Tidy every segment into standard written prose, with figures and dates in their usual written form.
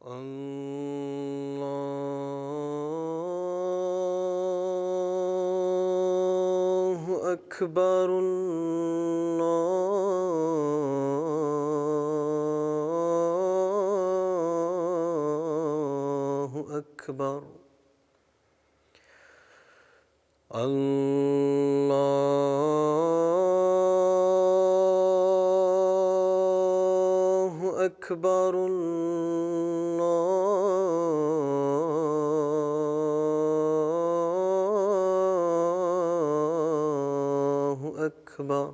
الله أكبر. الله أكبر. الله أكبر. الله أكبر.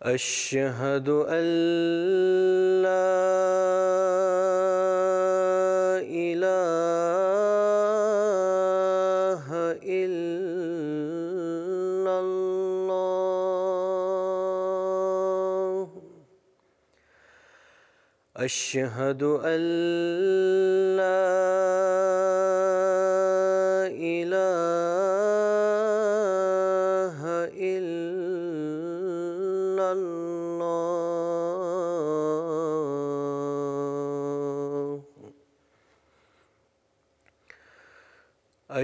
أشهد أن لا إله إلا الله. أشهد أن لا إله إلا الله.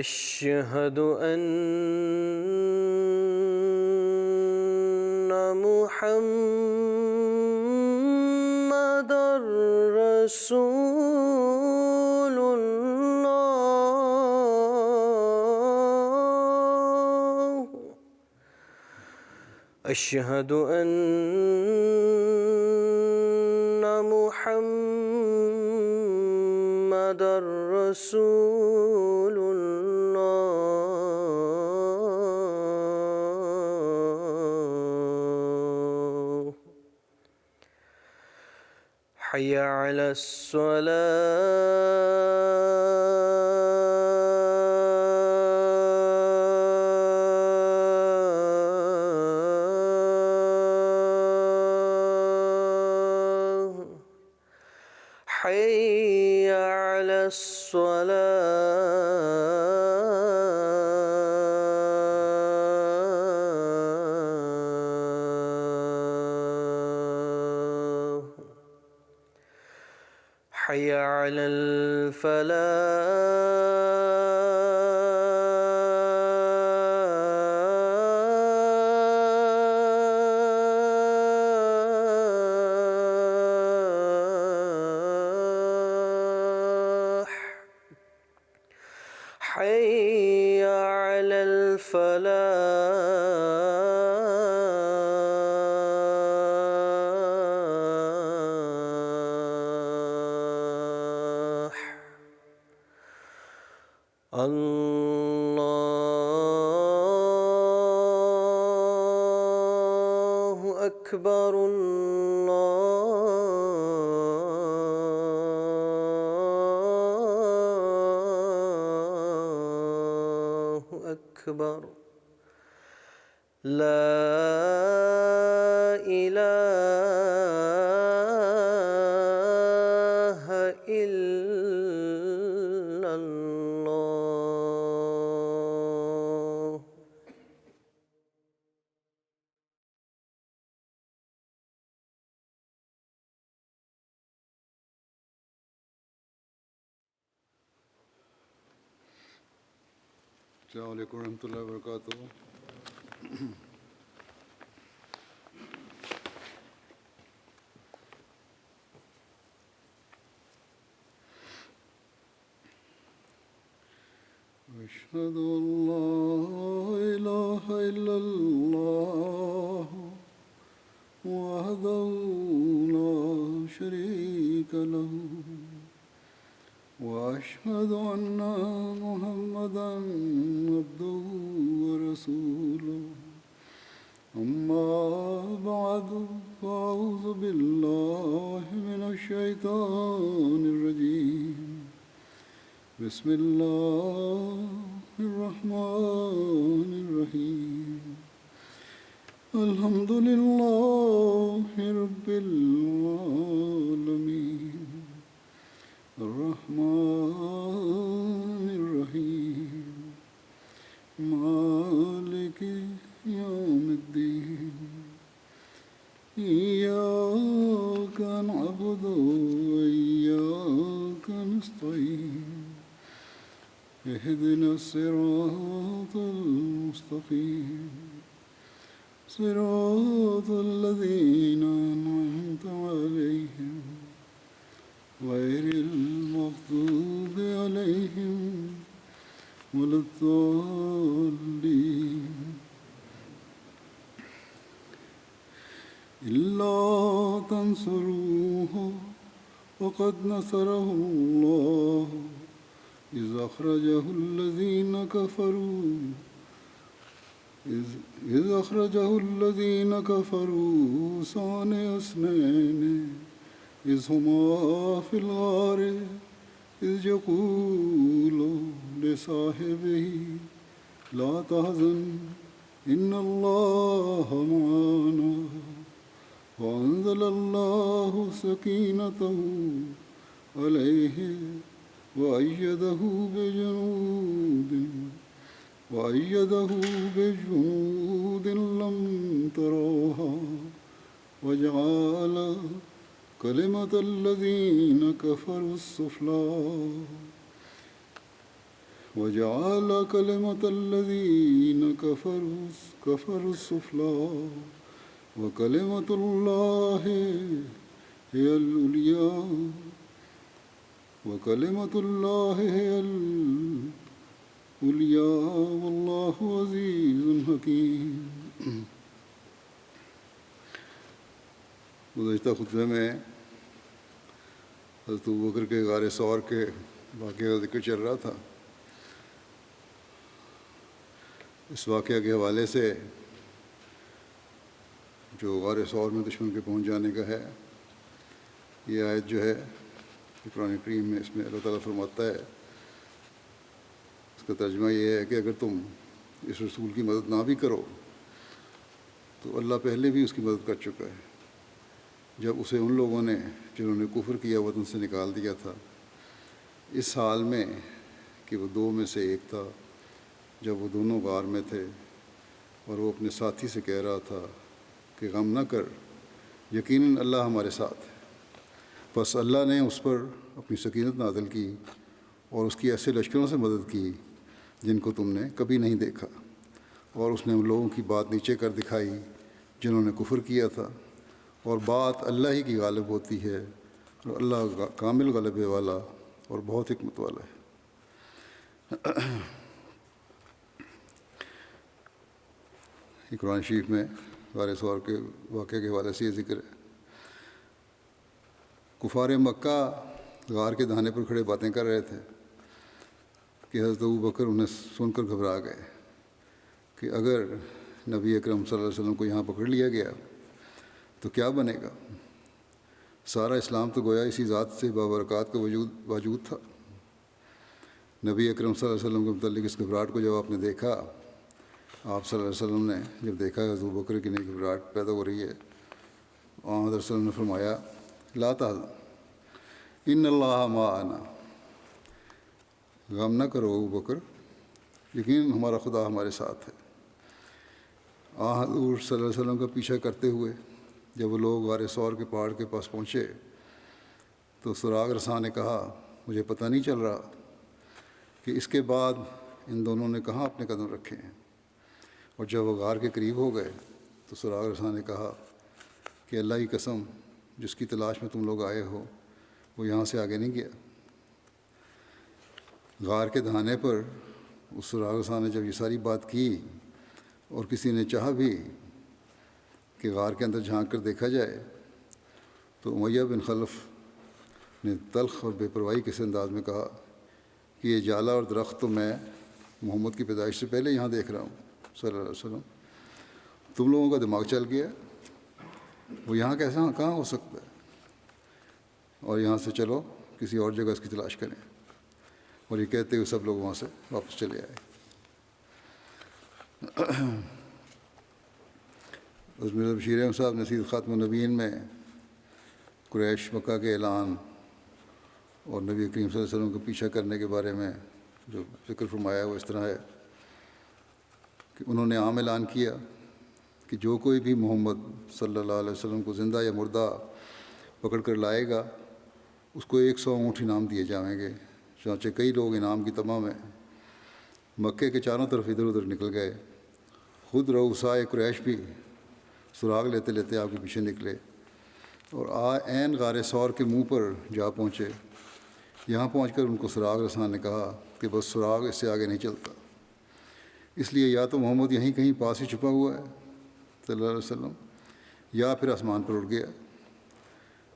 أشهد أن محمدًا رسول الله. أشهد أن محمدًا رسول الله. حي على الصلاة. حي على الصلاة. حي على الفلاح. حي على الفلاح. الله أكبر. الله أكبر. لا إله إلا الله. السلام علیکم ورحمۃ اللہ وبرکاتہ. أشهد أن لا إله إلا الله وحده لا شريك له وأشهد أن محمدًا عبده ورسوله. أما بعد فأعوذ بالله من الشيطان الرجيم. بسم الله الرحمن الرحيم. الحمد لله رب العالمين. الرحمن الرحيم. مالك يوم الدين. إياك نعبد وإياك نستعين اهدنا الصراط المستقيم صراط الذين أنعمت عليهم غير المغضوب عليهم ولا الضالين إلا تنصروه فقد نصره الله إذ أخرجه الذين كفروا ثاني اثنين إذ هما في الغار إذ يقول لصاحبه لا تحزن إن الله معنا وأنزل الله سكينته عليه وأيده بجنود لم تروها وجعل كلمة الذين كفروا السفلى وكلمة الله هي العليا والله عزيز حكيم. گزشتہ خطبے میں حضرت ابوبکر کے غار ثور کے واقعے کا ذکر چل رہا تھا. اس واقعہ کے حوالے سے جو غار ثور میں دشمن کے پہنچ جانے کا ہے، یہ آیت جو ہے قرآن کریم میں، اس میں اللہ تعالیٰ فرماتا ہے، اس کا ترجمہ یہ ہے کہ اگر تم اس رسول کی مدد نہ بھی کرو تو اللہ پہلے بھی اس کی مدد کر چکا ہے، جب اسے ان لوگوں نے جنہوں نے کفر کیا وطن سے نکال دیا تھا، اس حال میں کہ وہ دو میں سے ایک تھا، جب وہ دونوں غار میں تھے اور وہ اپنے ساتھی سے کہہ رہا تھا کہ غم نہ کر، یقیناً اللہ ہمارے ساتھ ہے. پس اللہ نے اس پر اپنی سکینت نازل کی اور اس کی ایسے لشکروں سے مدد کی جن کو تم نے کبھی نہیں دیکھا، اور اس نے ان لوگوں کی بات نیچے کر دکھائی جنہوں نے کفر کیا تھا، اور بات اللہ ہی کی غالب ہوتی ہے، اور اللہ کامل غلبے والا اور بہت حکمت والا ہے. قرآن شریف میں غار ثور کے واقعے کے حوالے سے یہ ذکر ہے. کفار مکہ غار کے دہانے پر کھڑے باتیں کر رہے تھے کہ حضرت ابوبکر انہیں سن کر گھبرا گئے کہ اگر نبی اکرم صلی اللہ علیہ وسلم کو یہاں پکڑ لیا گیا تو کیا بنے گا. سارا اسلام تو گویا اسی ذات سے بابرکات کا وجود تھا. نبی اکرم صلی اللہ علیہ وسلم کے متعلق اس گھبراہٹ کو جب آپ نے دیکھا، آپ صلی اللہ علیہ وسلم نے جب دیکھا کہ ابوبکر کی نئی گھبراہٹ پیدا ہو رہی ہے، حضرت صلی اللہ علیہ وسلم نے فرمایا لا تحزن ان اللہ معنا، غم نہ کرو ابوبکر، یقین ہمارا خدا ہمارے ساتھ ہے. حضور صلی اللہ علیہ وسلم کا پیچھا کرتے ہوئے جب وہ لوگ غار ثور کے پہاڑ کے پاس پہنچے تو سراغ رساں نے کہا مجھے پتہ نہیں چل رہا کہ اس کے بعد ان دونوں نے کہاں اپنے قدم رکھے ہیں. اور جب وہ غار کے قریب ہو گئے تو سراغ رساں نے کہا کہ اللہ کی قسم جس کی تلاش میں تم لوگ آئے ہو وہ یہاں سے آگے نہیں گیا. غار کے دہانے پر اس سراغ رساں نے جب یہ ساری بات کی اور کسی نے چاہا بھی کہ غار کے اندر جھانک کر دیکھا جائے تو امیہ بن خلف نے تلخ اور بے پرواہی کے انداز میں کہا کہ یہ جالا اور درخت تو میں محمد کی پیدائش سے پہلے یہاں دیکھ رہا ہوں صلی اللہ علیہ وسلم. تم لوگوں کا دماغ چل گیا، وہ یہاں کہاں ہو سکتا ہے، اور یہاں سے چلو کسی اور جگہ اس کی تلاش کریں. اور یہ کہتے ہوئے سب لوگ وہاں سے واپس چلے آئے. مرزا بشیر احمد صاحب نے سید خاتم النبیین میں قریش مکہ کے اعلان اور نبی کریم صلی اللہ علیہ وسلم کو پیچھا کرنے کے بارے میں جو ذکر فرمایا وہ اس طرح ہے کہ انہوں نے عام اعلان کیا کہ جو کوئی بھی محمد صلی اللہ علیہ وسلم کو زندہ یا مردہ پکڑ کر لائے گا اس کو 100 اونٹ انعام دیے جائیں گے۔ چنانچہ کئی لوگ انعام کی تمام میں مکے کے چاروں طرف ادھر ادھر نکل گئے۔ خود رؤسائے قریش بھی سراغ لیتے لیتے آپ کے پیچھے نکلے اور عین غار ثور کے منہ پر جا پہنچے۔ یہاں پہنچ کر ان کو سراغ رسان نے کہا کہ بس سراغ اس سے آگے نہیں چلتا، اس لیے یا تو محمد یہیں کہیں پاس ہی چھپا ہوا ہے صلی اللہ علیہ وسلم، یا پھر آسمان پر اڑ گیا۔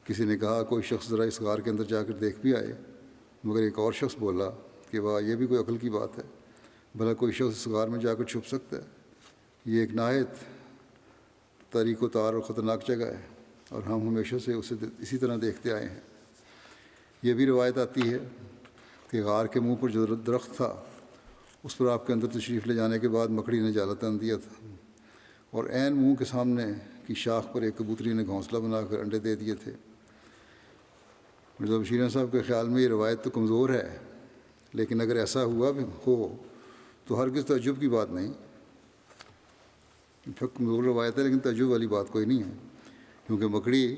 کسی نے کہا کوئی شخص ذرا اس غار کے اندر جا کر دیکھ بھی آئے، مگر ایک اور شخص بولا کہ واہ، یہ بھی کوئی عقل کی بات ہے، بھلا کوئی شخص اس غار میں جا کر چھپ سکتا ہے؟ یہ ایک نہایت تاریک و تار اور خطرناک جگہ ہے، اور ہم ہمیشہ سے اسے اسی طرح دیکھتے آئے ہیں۔ یہ بھی روایت آتی ہے کہ غار کے منہ پر جو درخت تھا اس پر آپ کے اندر تشریف لے جانے کے بعد مکڑی نے جالا تن دیا تھا، اور عین منہ کے سامنے کی شاخ پر ایک کبوتری نے گھونسلہ بنا کر انڈے دے دیے تھے۔ مرزا بشیر احمد صاحب کے خیال میں یہ روایت تو کمزور ہے، لیکن اگر ایسا ہوا بھی ہو تو ہرگز تعجب کی بات نہیں۔ کمزور روایت ہے لیکن تعجب والی بات کوئی نہیں ہے، کیونکہ مکڑی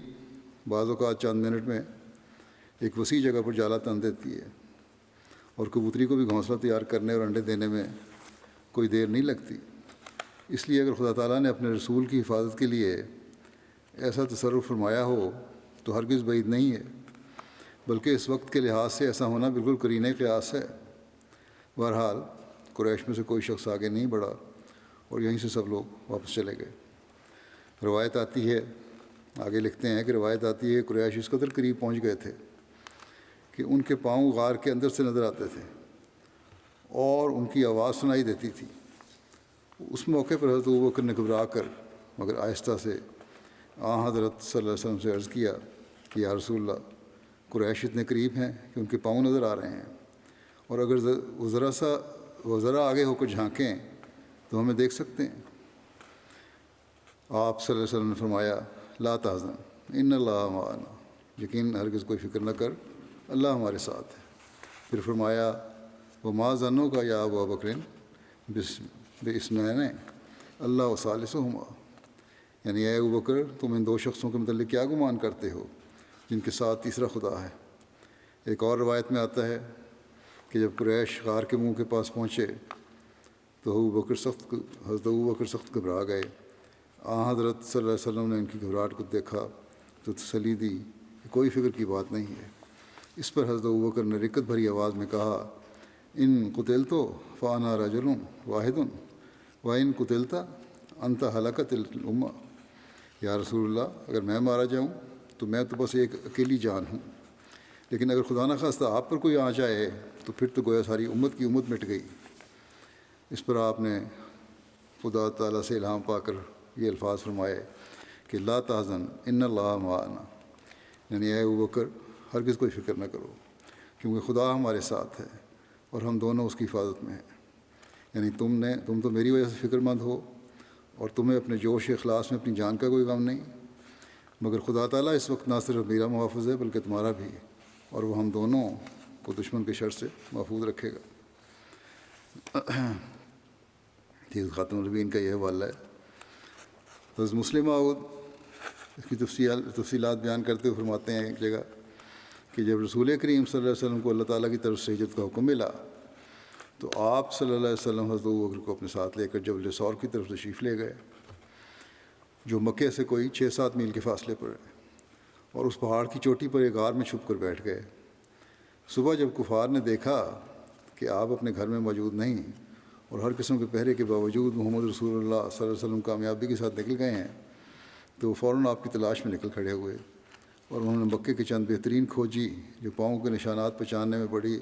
بعض اوقات چند منٹ میں ایک وسیع جگہ پر جالا تن دیتی ہے، اور کبوتری کو بھی گھونسلہ تیار کرنے اور انڈے دینے میں کوئی دیر نہیں لگتی۔ اس لیے اگر خدا تعالیٰ نے اپنے رسول کی حفاظت کے لیے ایسا تصرف فرمایا ہو تو ہرگز بعید نہیں ہے، بلکہ اس وقت کے لحاظ سے ایسا ہونا بالکل قرینہ قیاس ہے۔ بہرحال قریش میں سے کوئی شخص آگے نہیں بڑھا اور یہیں سے سب لوگ واپس چلے گئے۔ روایت آتی ہے، آگے لکھتے ہیں کہ روایت آتی ہے قریش اس قدر قریب پہنچ گئے تھے کہ ان کے پاؤں غار کے اندر سے نظر آتے تھے اور ان کی آواز سنائی دیتی تھی۔ اس موقع پر حضرت ابوبکر نے گھبرا کر مگر آہستہ سے حضرت صلی اللہ علیہ وسلم سے عرض کیا کہ یا رسول اللہ، قریش اتنے قریب ہیں کہ ان کے پاؤں نظر آ رہے ہیں، اور اگر وہ ذرا آگے ہو کر جھانکیں تو ہمیں دیکھ سکتے ہیں۔ آپ صلی اللہ علیہ وسلم نے فرمایا لا تحزن ان اللہ معنا، یقین ہرگز کوئی فکر نہ کر، اللہ ہمارے ساتھ ہے۔ پھر فرمایا وما ظنک یا ابا بکر باثنین اللہ وثالثہما، یعنی اے ابو بکر تم ان دو شخصوں کے متعلق کیا گمان کرتے ہو جن کے ساتھ تیسرا خدا ہے۔ ایک اور روایت میں آتا ہے کہ جب قریش غار کے منہ کے پاس پہنچے تو حضرت ابوبکر سخت گھبرا گئے۔ حضرت صلی اللہ علیہ وسلم نے ان کی گھبراہٹ کو دیکھا تو تسلی دی کہ کوئی فکر کی بات نہیں ہے۔ اس پر حضرت ابوبکر نے رقت بھری آواز میں کہا ان قتلت فانا رجل واحد وان قتلت انت ہلکت الامہ، یا رسول اللہ اگر میں مارا جاؤں تو میں تو بس ایک اکیلی جان ہوں، لیکن اگر خدا نخواستہ آپ پر کوئی آ جائے تو پھر تو گویا ساری امت کی امت مٹ گئی۔ اس پر آپ نے خدا تعالیٰ سے الہام پا کر یہ الفاظ فرمائے کہ لا تحزن ان اللہ معنا، یعنی اے ابوبکر ہرگز کوئی فکر نہ کرو کیونکہ خدا ہمارے ساتھ ہے اور ہم دونوں اس کی حفاظت میں ہیں۔ یعنی تم تو میری وجہ سے فکر مند ہو اور تمہیں اپنے جوش اخلاص میں اپنی جان کا کوئی غم نہیں، مگر خدا تعالیٰ اس وقت نہ صرف میرا محافظ ہے بلکہ تمہارا بھی، اور وہ ہم دونوں کو دشمن کے شر سے محفوظ رکھے گا۔ خاتم النبیین کا یہ حوالہ ہے۔ حضرت مسلم موعود اس کی تفصیلات بیان کرتے ہوئے فرماتے ہیں ایک جگہ کہ جب رسول کریم صلی اللہ علیہ وسلم کو اللہ تعالیٰ کی طرف سے ہجرت کا حکم ملا تو آپ صلی اللہ علیہ وسلم حضرت ابوبکر کو اپنے ساتھ لے کر جبل ثور کی طرف تشریف لے گئے، جو مکے سے کوئی 6-7 میل کے فاصلے پر ہے، اور اس پہاڑ کی چوٹی پر ایک غار میں چھپ کر بیٹھ گئے۔ صبح جب کفار نے دیکھا کہ آپ اپنے گھر میں موجود نہیں اور ہر قسم کے پہرے کے باوجود محمد رسول اللہ صلی اللہ علیہ وسلم کامیابی کے ساتھ نکل گئے ہیں، تو وہ فوراً آپ کی تلاش میں نکل کھڑے ہوئے، اور انہوں نے مکے کے چند بہترین کھوجی جو پاؤں کے نشانات پہچاننے میں بڑی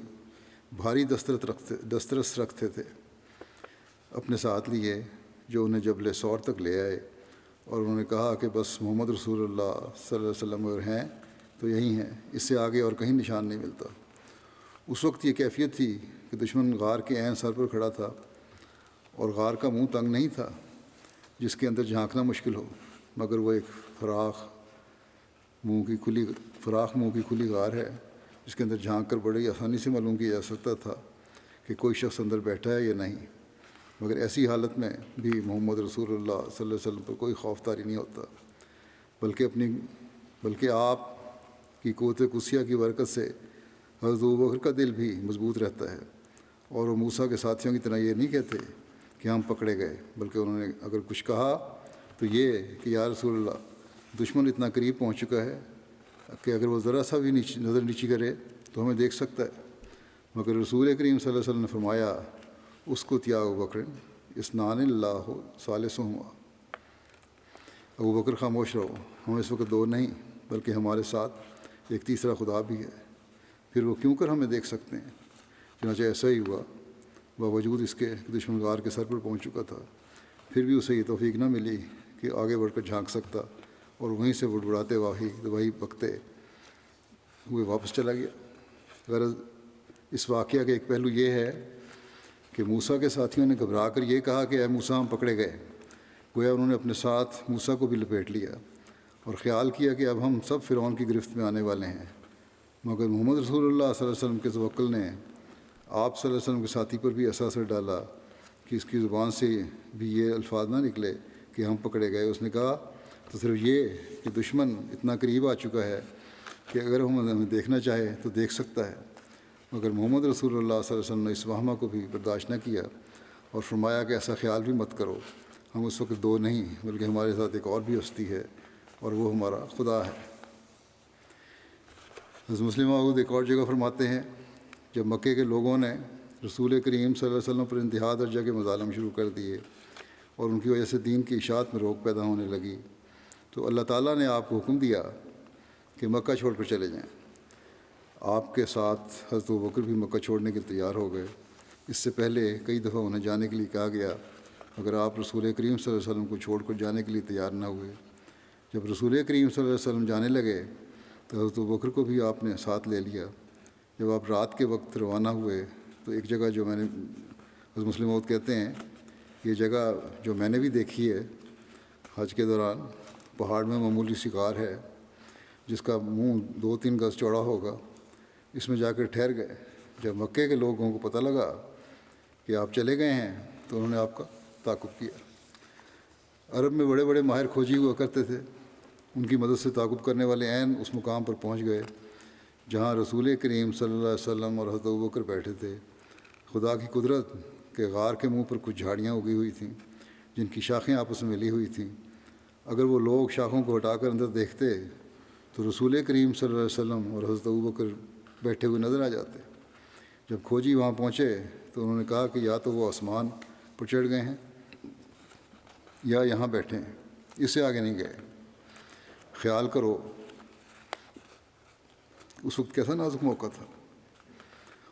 بھاری دسترس رکھتے تھے اپنے ساتھ لیے، جو انہیں جبل ثور تک لے آئے، اور انہوں نے کہا کہ بس محمد رسول اللہ صلی اللہ علیہ وسلم اگر ہیں تو یہی ہیں، اس سے آگے اور کہیں نشان نہیں ملتا۔ اس وقت یہ کیفیت تھی کہ دشمن غار کے عین سر پر کھڑا تھا، اور غار کا منہ تنگ نہیں تھا جس کے اندر جھانکنا مشکل ہو، مگر وہ ایک فراخ منہ کی کھلی غار ہے جس کے اندر جھانک کر بڑی آسانی سے معلوم کیا جا سکتا تھا کہ کوئی شخص اندر بیٹھا ہے یا نہیں۔ مگر ایسی حالت میں بھی محمد رسول اللہ صلی اللہ علیہ وسلم پر کوئی خوف طاری نہیں ہوتا، بلکہ آپ کی قوت قدسیہ کی برکت سے حضرت ابوبکر کا دل بھی مضبوط رہتا ہے، اور وہ موسیٰ کے ساتھیوں کی طرح یہ نہیں کہتے کہ ہم پکڑے گئے، بلکہ انہوں نے اگر کچھ کہا تو یہ کہ یا رسول اللہ، دشمن اتنا قریب پہنچ چکا ہے کہ اگر وہ ذرا سا بھی نظر نیچی کرے تو ہمیں دیکھ سکتا ہے۔ مگر رسول کریم صلی اللہ علیہ وسلم نے فرمایا، اسکت یا ابوبکر اثنان اللہ ثالثہما، ابوبکر خاموش رہو، ہم اس وقت دو نہیں بلکہ ہمارے ساتھ ایک تیسرا خدا بھی ہے، پھر وہ کیوں کر ہمیں دیکھ سکتے ہیں؟ چنانچہ ایسا ہی ہوا، باوجود اس کے دشمن غار کے سر پر پہنچ چکا تھا، پھر بھی اسے یہ توفیق نہ ملی کہ آگے بڑھ کر جھانک سکتا، اور وہیں سے بڑبڑاتے وہی بکتے ہوئے واپس چلا گیا۔ غرض اس واقعہ کا ایک پہلو یہ ہے کہ موسیٰ کے ساتھیوں نے گھبرا کر یہ کہا کہ اے موسیٰ ہم پکڑے گئے، گویا انہوں نے اپنے ساتھ موسیٰ کو بھی لپیٹ لیا اور خیال کیا کہ اب ہم سب فرعون کی گرفت میں آنے والے ہیں۔ مگر محمد رسول اللہ صلی اللہ علیہ وسلم کے توکل نے آپ صلی اللہ علیہ وسلم کے ساتھی پر بھی ایسا اثر ڈالا کہ اس کی زبان سے بھی یہ الفاظ نہ نکلے کہ ہم پکڑے گئے۔ اس نے کہا تو صرف یہ کہ دشمن اتنا قریب آ چکا ہے کہ اگر ہمیں دیکھنا چاہے تو دیکھ سکتا ہے۔ مگر محمد رسول اللہ صلی اللہ علیہ وسلم نے اس وہمہ کو بھی برداشت نہ کیا اور فرمایا کہ ایسا خیال بھی مت کرو، ہم اس وقت دو نہیں بلکہ ہمارے ساتھ ایک اور بھی ہستی ہے اور وہ ہمارا خدا ہے۔ حضرت مسلم موعود ایک اور جگہ فرماتے ہیں، جب مکے کے لوگوں نے رسول کریم صلی اللہ علیہ وسلم پر انتہا درجہ کے مظالم شروع کر دیے اور ان کی وجہ سے دین کی اشاعت میں روک پیدا ہونے لگی، تو اللہ تعالیٰ نے آپ کو حکم دیا کہ مکہ چھوڑ کر چلے جائیں۔ آپ کے ساتھ حضرت ابوبکر بھی مکہ چھوڑنے کے لیے تیار ہو گئے۔ اس سے پہلے کئی دفعہ انہیں جانے کے لیے کہا گیا، مگر آپ رسول کریم صلی اللہ علیہ وسلم کو چھوڑ کر جانے کے لیے تیار نہ ہوئے۔ جب رسول کریم صلی اللہ علیہ وسلم جانے لگے تو حضرت ابوبکر کو بھی آپ نے ساتھ لے لیا۔ جب آپ رات کے وقت روانہ ہوئے تو ایک جگہ جو میں نے حضرت مسلم موعود کہتے ہیں، یہ جگہ جو میں نے بھی دیکھی ہے حج کے دوران، پہاڑ میں معمولی سی غار ہے جس کا منہ 2-3 گز چوڑا ہوگا، اس میں جا کر ٹھہر گئے۔ جب مکے کے لوگوں کو پتہ لگا کہ آپ چلے گئے ہیں تو انہوں نے آپ کا تعاقب کیا۔ عرب میں بڑے بڑے ماہر کھوجی ہوا کرتے تھے، ان کی مدد سے تعاقب کرنے والے عین اس مقام پر پہنچ گئے جہاں رسول کریم صلی اللہ علیہ وسلم اور حضرت ابوبکر بیٹھے تھے۔ خدا کی قدرت کہ غار کے منہ پر کچھ جھاڑیاں اگی ہوئی تھیں جن کی شاخیں آپس میں ملی ہوئی تھیں۔ اگر وہ لوگ شاخوں کو ہٹا کر اندر دیکھتے تو رسول کریم صلی اللہ علیہ وسلم اور حضرت ابوبکر بیٹھے ہوئے نظر آ جاتے۔ جب کھوجی وہاں پہنچے تو انہوں نے کہا کہ یا تو وہ آسمان پر چڑھ گئے ہیں یا یہاں بیٹھے ہیں، اس سے آگے نہیں گئے۔ خیال کرو اس وقت کیسا نازک موقع تھا۔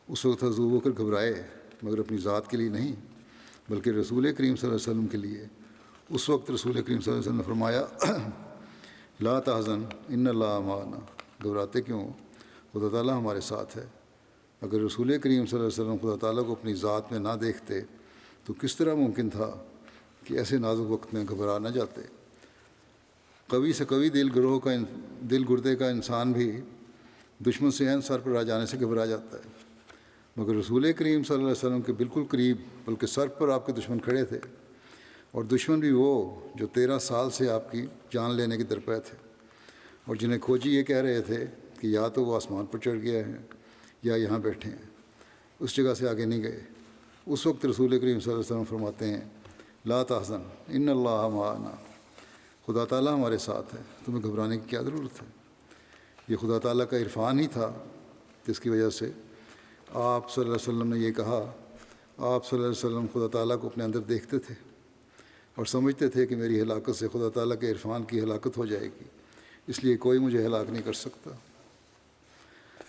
اس وقت حضرت ابوبکر گھبرائے، مگر اپنی ذات کے لیے نہیں بلکہ رسول کریم صلی اللہ علیہ وسلم کے لیے۔ اس وقت رسول کریم صلی اللہ علیہ وسلم نے فرمایا، لا تحزن ان اللہ معنا، گھبراتے کیوں، خدا تعالیٰ ہمارے ساتھ ہے۔ اگر رسول کریم صلی اللہ علیہ وسلم خدا تعالیٰ کو اپنی ذات میں نہ دیکھتے تو کس طرح ممکن تھا کہ ایسے نازک وقت میں گھبرا نہ جاتے۔ قوی سے قوی دل گردے کا انسان بھی دشمن سے عین سر پر آ جانے سے گھبرا جاتا ہے، مگر رسول کریم صلی اللہ علیہ وسلم کے بالکل قریب بلکہ سر پر آپ کے دشمن کھڑے تھے، اور دشمن بھی وہ جو 13 سال سے آپ کی جان لینے کے درپے تھے، اور جنہیں کھوجی یہ کہہ رہے تھے کہ یا تو وہ آسمان پر چڑھ گیا ہے یا یہاں بیٹھے ہیں، اس جگہ سے آگے نہیں گئے۔ اس وقت رسول کریم صلی اللہ علیہ وسلم فرماتے ہیں، لا تحزن ان اللہ معنا، خدا تعالیٰ ہمارے ساتھ ہے، تمہیں گھبرانے کی کیا ضرورت ہے۔ یہ خدا تعالیٰ کا عرفان ہی تھا جس کی وجہ سے آپ صلی اللہ علیہ وسلم نے یہ کہا۔ آپ صلی اللہ علیہ وسلم خدا تعالیٰ کو اپنے اندر دیکھتے تھے اور سمجھتے تھے کہ میری ہلاکت سے خدا تعالیٰ کے عرفان کی ہلاکت ہو جائے گی، اس لیے کوئی مجھے ہلاک نہیں کر سکتا۔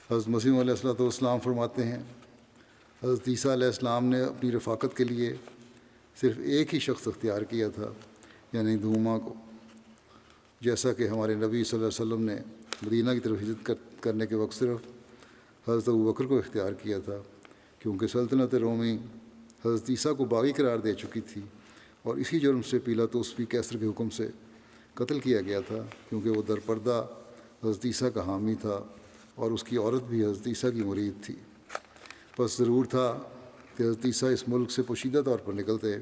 حضرت مسیح علیہ السلام فرماتے ہیں، حضرت عیسیٰ علیہ السلام نے اپنی رفاقت کے لیے صرف ایک ہی شخص اختیار کیا تھا، یعنی دوما کو، جیسا کہ ہمارے نبی صلی اللہ علیہ وسلم نے مدینہ کی طرف ہجرت کرنے کے وقت صرف حضرت ابوبکر کو اختیار کیا تھا، کیونکہ سلطنت رومی حضرت عیسیٰ کو باغی قرار دے چکی تھی، اور اسی جرم سے پیلاطس قیصر کے حکم سے قتل کیا گیا تھا، کیونکہ وہ در پردہ حضرت عیسیٰ کا حامی تھا اور اس کی عورت بھی حضرت عیسیٰ کی مرید تھی۔ بس ضرور تھا کہ حضرت عیسیٰ اس ملک سے پوشیدہ طور پر نکلتے،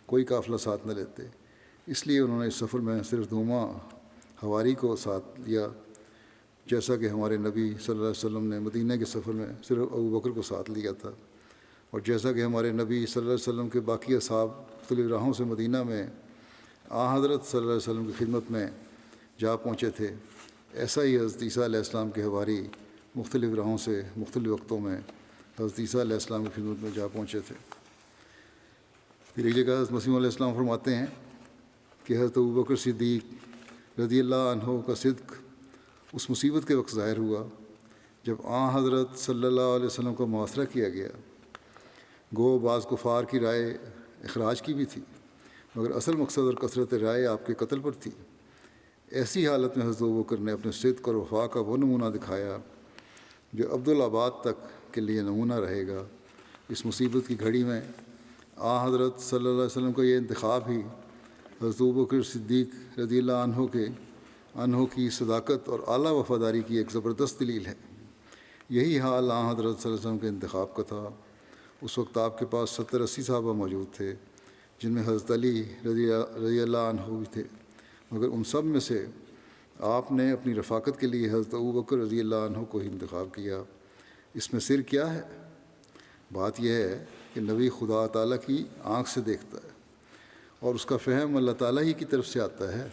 کوئی قافلہ ساتھ نہ لیتے، اس لیے انہوں نے اس سفر میں صرف 2 ماہ حواری کو ساتھ لیا، جیسا کہ ہمارے نبی صلی اللہ علیہ وسلم نے مدینہ کے سفر میں صرف ابو بکر کو ساتھ لیا تھا، اور جیسا کہ ہمارے نبی صلی اللہ علیہ وسلم کے باقی اصحاب مختلف راہوں سے مدینہ میں حضرت صلی اللہ علیہ وسلم کی خدمت میں جا پہنچے تھے، ایسا ہی حضرت عیسیٰ علیہ السلام کے حواری مختلف راہوں سے مختلف وقتوں میں حضرت عیسیٰ علیہ السلام کی خدمت میں جا پہنچے تھے۔ پھر ایک جگہ حضرت مسیح علیہ السلام فرماتے ہیں کہ حضرت ابوبکر صدیق رضی اللہ عنہ کا صدق اس مصیبت کے وقت ظاہر ہوا جب حضرت صلی اللہ علیہ وسلم کا محاصرہ کیا گیا۔ گو بعض کفار کی رائے اخراج کی بھی تھی، مگر اصل مقصد اور کثرت رائے آپ کے قتل پر تھی۔ ایسی حالت میں حضرت ابوبکر نے اپنے صدق اور وفا کا وہ نمونہ دکھایا جو عبدالآباد تک کے لیے نمونہ رہے گا۔ اس مصیبت کی گھڑی میں حضرت صلی اللہ علیہ وسلم کا یہ انتخاب ہی حضرت ابوبکر صدیق رضی اللہ عنہ کی صداقت اور اعلیٰ وفاداری کی ایک زبردست دلیل ہے۔ یہی حال حضرت صلی اللہ علیہ وسلم کے انتخاب کا تھا۔ اس وقت آپ کے پاس 70-80 صحابہ موجود تھے، جن میں حضرت علی رضی اللہ عنہ بھی تھے، مگر ان سب میں سے آپ نے اپنی رفاقت کے لیے حضرت ابوبکر رضی اللہ عنہ کو ہی انتخاب کیا۔ اس میں سر کیا ہے؟ بات یہ ہے کہ نبی خدا تعالیٰ کی آنکھ سے دیکھتا ہے اور اس کا فہم اللہ تعالیٰ ہی کی طرف سے آتا ہے،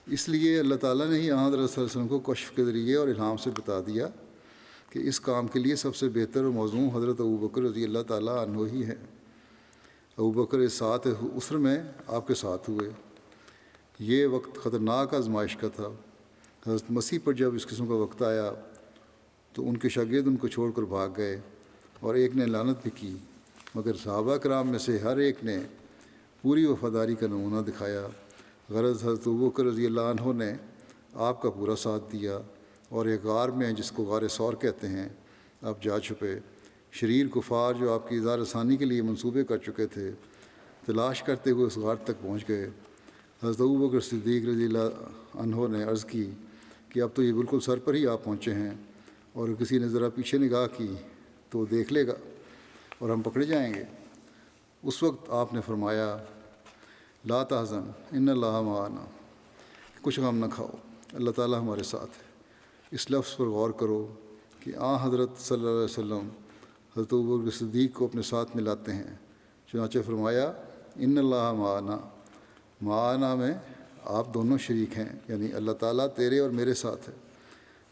اس لیے اللہ تعالیٰ نے ہی حضرت صلی اللہ علیہ وسلم کو کشف کے ذریعے اور الہام سے بتا دیا کہ اس کام کے لیے سب سے بہتر اور موزوں حضرت ابوبکر رضی اللہ تعالیٰ عنہ ہی ہیں۔ ابوبکر اس ساعت عسر میں آپ کے ساتھ ہوئے۔ یہ وقت خطرناک آزمائش کا تھا۔ حضرت مسیح پر جب اس قسم کا وقت آیا تو ان کے شاگرد ان کو چھوڑ کر بھاگ گئے اور ایک نے لعنت بھی کی، مگر صحابہ کرام میں سے ہر ایک نے پوری وفاداری کا نمونہ دکھایا۔ غرض حضرت ابوبکر رضی اللہ عنہ نے آپ کا پورا ساتھ دیا اور ایک غار میں، جس کو غار ثور کہتے ہیں، آپ جا چھپے۔ شریر کفار جو آپ کی اظہار ثانی کے لیے منصوبے کر چکے تھے، تلاش کرتے ہوئے اس غار تک پہنچ گئے۔ حضرت ابوبکر صدیق رضی اللہ عنہ نے عرض کی کہ اب تو یہ بالکل سر پر ہی آپ پہنچے ہیں، اور کسی نے ذرا پیچھے نگاہ کی تو دیکھ لے گا اور ہم پکڑے جائیں گے۔ اس وقت آپ نے فرمایا، لا تحزن ان اللہ معنا، کچھ غم نہ کھاؤ، اللہ تعالیٰ ہمارے ساتھ ہے۔ اس لفظ پر غور کرو کہ حضرت صلی اللہ علیہ وسلم حضرت ابوبکر صدیق کو اپنے ساتھ ملاتے ہیں۔ چنانچہ فرمایا، ان اللہ معنا میں آپ دونوں شریک ہیں، یعنی اللہ تعالیٰ تیرے اور میرے ساتھ ہے۔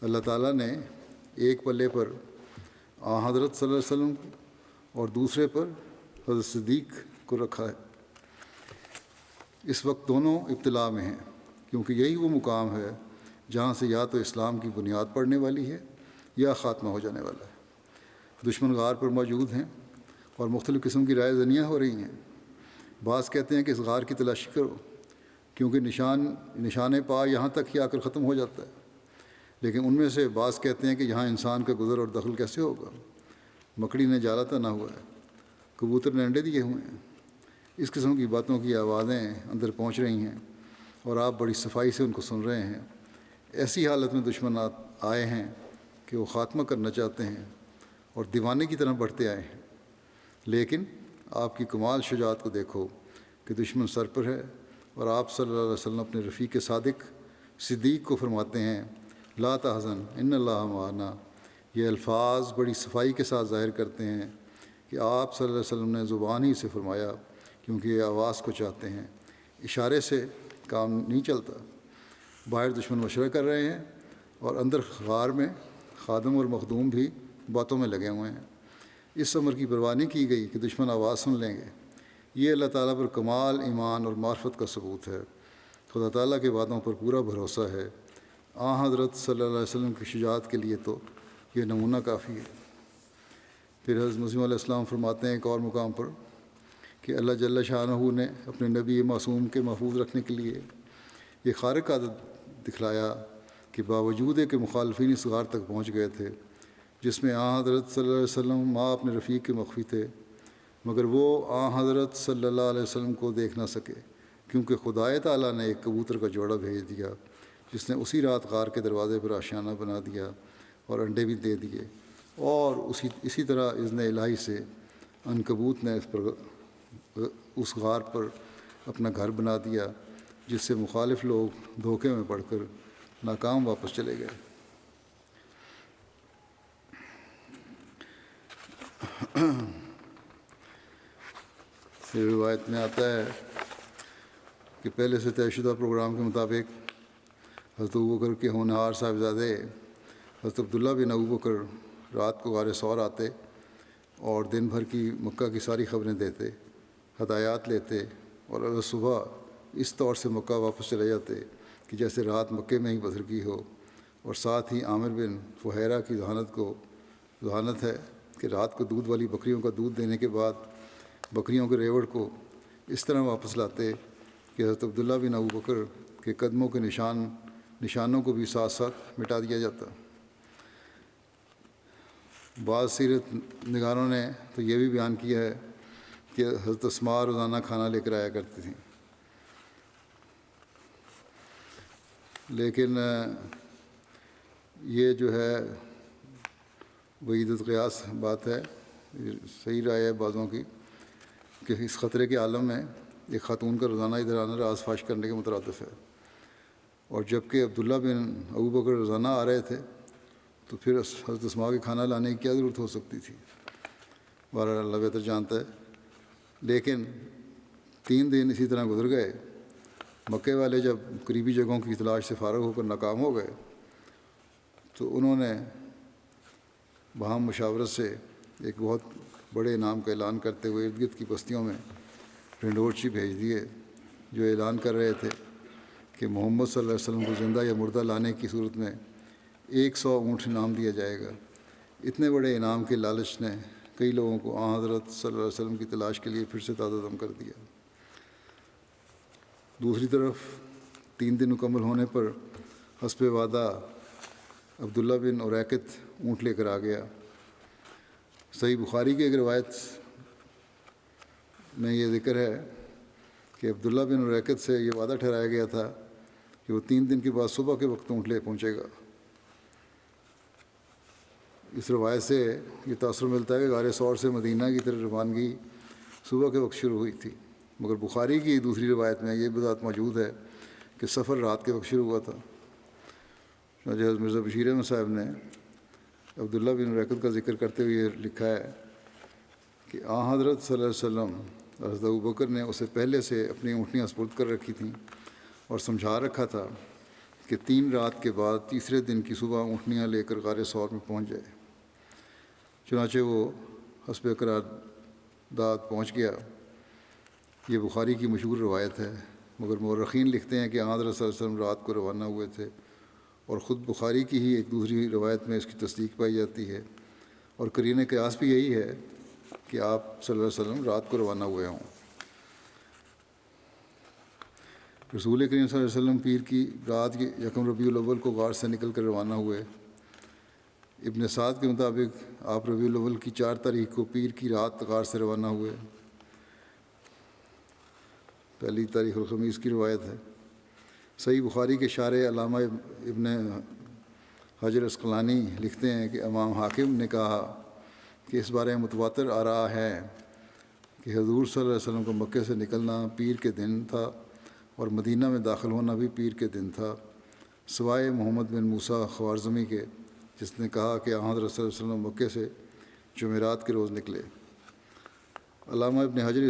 اللہ تعالیٰ نے ایک پلے پر حضرت صلی اللہ علیہ وسلم اور دوسرے پر حضرت صدیق کو رکھا ہے۔ اس وقت دونوں ابتلا میں ہیں، کیونکہ یہی وہ مقام ہے جہاں سے یا تو اسلام کی بنیاد پڑنے والی ہے یا خاتمہ ہو جانے والا ہے۔ دشمن غار پر موجود ہیں اور مختلف قسم کی رائے زنیاں ہو رہی ہیں۔ بعض کہتے ہیں کہ اس غار کی تلاشی کرو، کیونکہ نشان پا یہاں تک ہی آ کر ختم ہو جاتا ہے، لیکن ان میں سے بعض کہتے ہیں کہ یہاں انسان کا گزر اور دخل کیسے ہوگا؟ مکڑی نے جالا تنا ہوا ہے، کبوتر نے انڈے دیے ہوئے ہیں۔ اس قسم کی باتوں کی آوازیں اندر پہنچ رہی ہیں اور آپ بڑی صفائی سے ان کو سن رہے ہیں۔ ایسی حالت میں دشمن آئے ہیں کہ وہ خاتمہ کرنا چاہتے ہیں اور دیوانے کی طرح بڑھتے آئے ہیں، لیکن آپ کی کمال شجاعت کو دیکھو کہ دشمن سر پر ہے اور آپ صلی اللہ علیہ وسلم اپنے رفیق صادق صدیق کو فرماتے ہیں، لا تحزن ان اللہ معنا۔ یہ الفاظ بڑی صفائی کے ساتھ ظاہر کرتے ہیں کہ آپ صلی اللہ علیہ وسلم نے زبان ہی سے فرمایا، کیونکہ یہ آواز کو چاہتے ہیں، اشارے سے کام نہیں چلتا۔ باہر دشمن مشورہ کر رہے ہیں اور اندر غار میں خادم اور مخدوم بھی باتوں میں لگے ہوئے ہیں۔ اس امر کی پرواہ نہیں کی گئی کہ دشمن آواز سن لیں گے۔ یہ اللہ تعالیٰ پر کمال ایمان اور معرفت کا ثبوت ہے۔ خدا تعالیٰ کے وعدوں پر پورا بھروسہ ہے۔ حضرت صلی اللہ علیہ وسلم کی شجاعت کے لیے تو یہ نمونہ کافی ہے۔ پھر حضرت مسیح علیہ السلام فرماتے ہیں ایک اور مقام پر کہ اللہ جل شانہ نے اپنے نبی معصوم کے محفوظ رکھنے کے لیے یہ خارق عادت دکھلایا کہ باوجود کہ مخالفین اس غار تک پہنچ گئے تھے، جس میں حضرت صلی اللہ علیہ وسلم ماں اپنے رفیق کے مخفی تھے، مگر وہ حضرت صلی اللہ علیہ وسلم کو دیکھ نہ سکے، کیونکہ خدائے تعالیٰ نے ایک کبوتر کا جوڑا بھیج دیا جس نے اسی رات غار کے دروازے پر آشیانہ بنا دیا اور انڈے بھی دے دیے، اور اسی طرح اذن الہی سے عنکبوت نے اس غار پر اپنا گھر بنا دیا، جس سے مخالف لوگ دھوکے میں پڑ کر ناکام واپس چلے گئے۔ پھر روایت میں آتا ہے کہ پہلے سے طے شدہ پروگرام کے مطابق حضرت ابوبکر کے ہونہار صاحبزادے حضرت عبداللہ بن ابوبکر رات کو غار ثور آتے اور دن بھر کی مکہ کی ساری خبریں دیتے، ہدایات لیتے، اور اگر صبح اس طور سے مکہ واپس چلے جاتے کہ جیسے رات مکے میں ہی بسر کی ہو، اور ساتھ ہی عامر بن فہیرہ کی ذہانت ہے کہ رات کو دودھ والی بکریوں کا دودھ دینے کے بعد بکریوں کے ریوڑ کو اس طرح واپس لاتے کہ حضرت عبداللہ بن ابوبکر کے قدموں کے نشانوں کو بھی ساتھ ساتھ مٹا دیا جاتا۔ بعض سیرت نگاروں نے تو یہ بھی بیان کیا ہے کہ حضرت اسماء روزانہ کھانا لے کر آیا کرتی تھیں، لیکن یہ جو ہے بعید القیاس بات ہے، صحیح رائے ہے بعضوں کی کہ اس خطرے کے عالم میں ایک خاتون کا روزانہ ادھر آنا راز فاش کرنے کے مترادف ہے، اور جب کہ عبداللہ بن ابوبکر روزانہ آ رہے تھے تو پھر حضرت اسماء کے کھانا لانے کی کیا ضرورت ہو سکتی تھی؟ بہرحال اللہ بہتر جانتا ہے۔ لیکن 3 دن اسی طرح گزر گئے۔ مکے والے جب قریبی جگہوں کی تلاش سے فارغ ہو کر ناکام ہو گئے تو انہوں نے باہم مشاورت سے ایک بہت بڑے انعام کا اعلان کرتے ہوئے ارد گرد کی بستیوں میں ڈھنڈورچی بھیج دیے، جو اعلان کر رہے تھے کہ محمد صلی اللہ علیہ وسلم کو زندہ یا مردہ لانے کی صورت میں 100 اونٹ انعام دیا جائے گا۔ اتنے بڑے انعام کے لالچ نے کئی لوگوں کو حضرت صلی اللہ علیہ وسلم کی تلاش کے لیے پھر سے تعداد دم کر دیا۔ دوسری طرف 3 دن مکمل ہونے پر حسب وعدہ عبداللہ بن اریکت اونٹ لے کر آ گیا۔ صحیح بخاری کی ایک روایت میں یہ ذکر ہے کہ عبداللہ بن اریکت سے یہ وعدہ ٹھہرایا گیا تھا کہ وہ 3 دن کے بعد صبح کے وقت اونٹ لے پہنچے گا۔ اس روایت سے یہ تاثر ملتا ہے کہ غار ثور سے مدینہ کی طرف روانگی صبح کے وقت شروع ہوئی تھی، مگر بخاری کی دوسری روایت میں یہ بذات موجود ہے کہ سفر رات کے وقت شروع ہوا تھا۔ حضرت مرزا بشیر احمد صاحب نے عبداللہ بن اریکت کا ذکر کرتے ہوئے یہ لکھا ہے کہ حضرت صلی اللہ علیہ وسلم حضرت ابوبکر نے اسے پہلے سے اپنی اونٹنیاں سپرد کر رکھی تھیں اور سمجھا رکھا تھا کہ 3 رات کے بعد تیسرے دن کی صبح اونٹنیاں لے کر غار ثور میں پہنچ جائے۔ چنانچہ وہ حسب قرارداد پہنچ گیا۔ یہ بخاری کی مشہور روایت ہے، مگر مورخین لکھتے ہیں کہ حضرت صلی اللہ علیہ وسلم رات کو روانہ ہوئے تھے، اور خود بخاری کی ہی ایک دوسری روایت میں اس کی تصدیق پائی جاتی ہے، اور قرینہ قیاس بھی یہی ہے کہ آپ صلی اللہ علیہ وسلم رات کو روانہ ہوئے ہوں۔ رسول کریم صلی اللہ علیہ وسلم پیر کی رات کی 1 ربیع الاول کو غار سے نکل کر روانہ ہوئے۔ ابن سعد کے مطابق آپ ربیع الاول کی 4 تاریخ کو پیر کی رات غار سے روانہ ہوئے۔ پہلی تاریخ الخمیس کی روایت ہے۔ صحیح بخاری کے شارح علامہ ابن حجر اسقلانی لکھتے ہیں کہ امام حاکم نے کہا کہ اس بارے میں متواتر آ رہا ہے کہ حضور صلی اللہ علیہ وسلم کو مکے سے نکلنا پیر کے دن تھا اور مدینہ میں داخل ہونا بھی پیر کے دن تھا، سوائے محمد بن موسیٰ خوارزمی کے، جس نے کہا کہ حضرت صلی اللہ علیہ وسلم مکے سے جمعرات کے روز نکلے۔ علامہ ابن حجر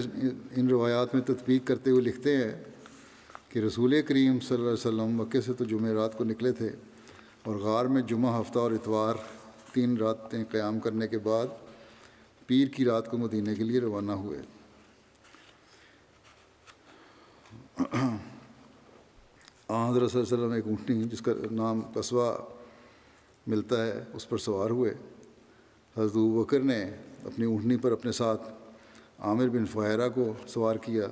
ان روایات میں تطبیق کرتے ہوئے لکھتے ہیں کہ رسول کریم صلی اللہ علیہ وسلم مکے سے تو جمعرات کو نکلے تھے، اور غار میں جمعہ، ہفتہ اور اتوار 3 راتیں قیام کرنے کے بعد پیر کی رات کو مدینہ کے لیے روانہ ہوئے۔ حضرت صلی اللہ علیہ وسلم ایک اونٹنی جس کا نام قصوہ ملتا ہے اس پر سوار ہوئے۔ حضرت ابوبکر نے اپنی اونٹنی پر اپنے ساتھ عامر بن فہیرہ کو سوار کیا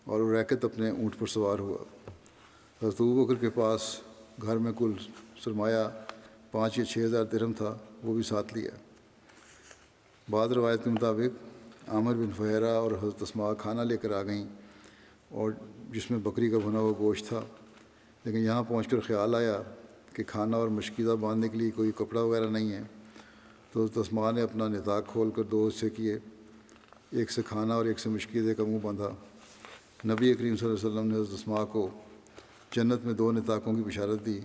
اور اریکت اپنے اونٹ پر سوار ہوا۔ حضرت ابوبکر کے پاس گھر میں کل سرمایہ 5 یا 6 ہزار درہم تھا، وہ بھی ساتھ لیا۔ بعض روایت کے مطابق عامر بن فہیرہ اور حضرت اسماء کھانا لے کر آ گئیں، اور جس میں بکری کا بنا ہوا گوشت تھا، لیکن یہاں پہنچ کر خیال آیا کہ کھانا اور مشکیزہ باندھنے کے لیے کوئی کپڑا وغیرہ نہیں ہے، تو حضرت اسماء نے اپنا نطاق کھول کر 2 حصے کیے ایک سے کھانا اور ایک سے مشکیزے کا منہ باندھا۔ نبی کریم صلی اللہ علیہ وسلم نے حضرت اسماء کو جنت میں 2 نطاقوں کی بشارت دی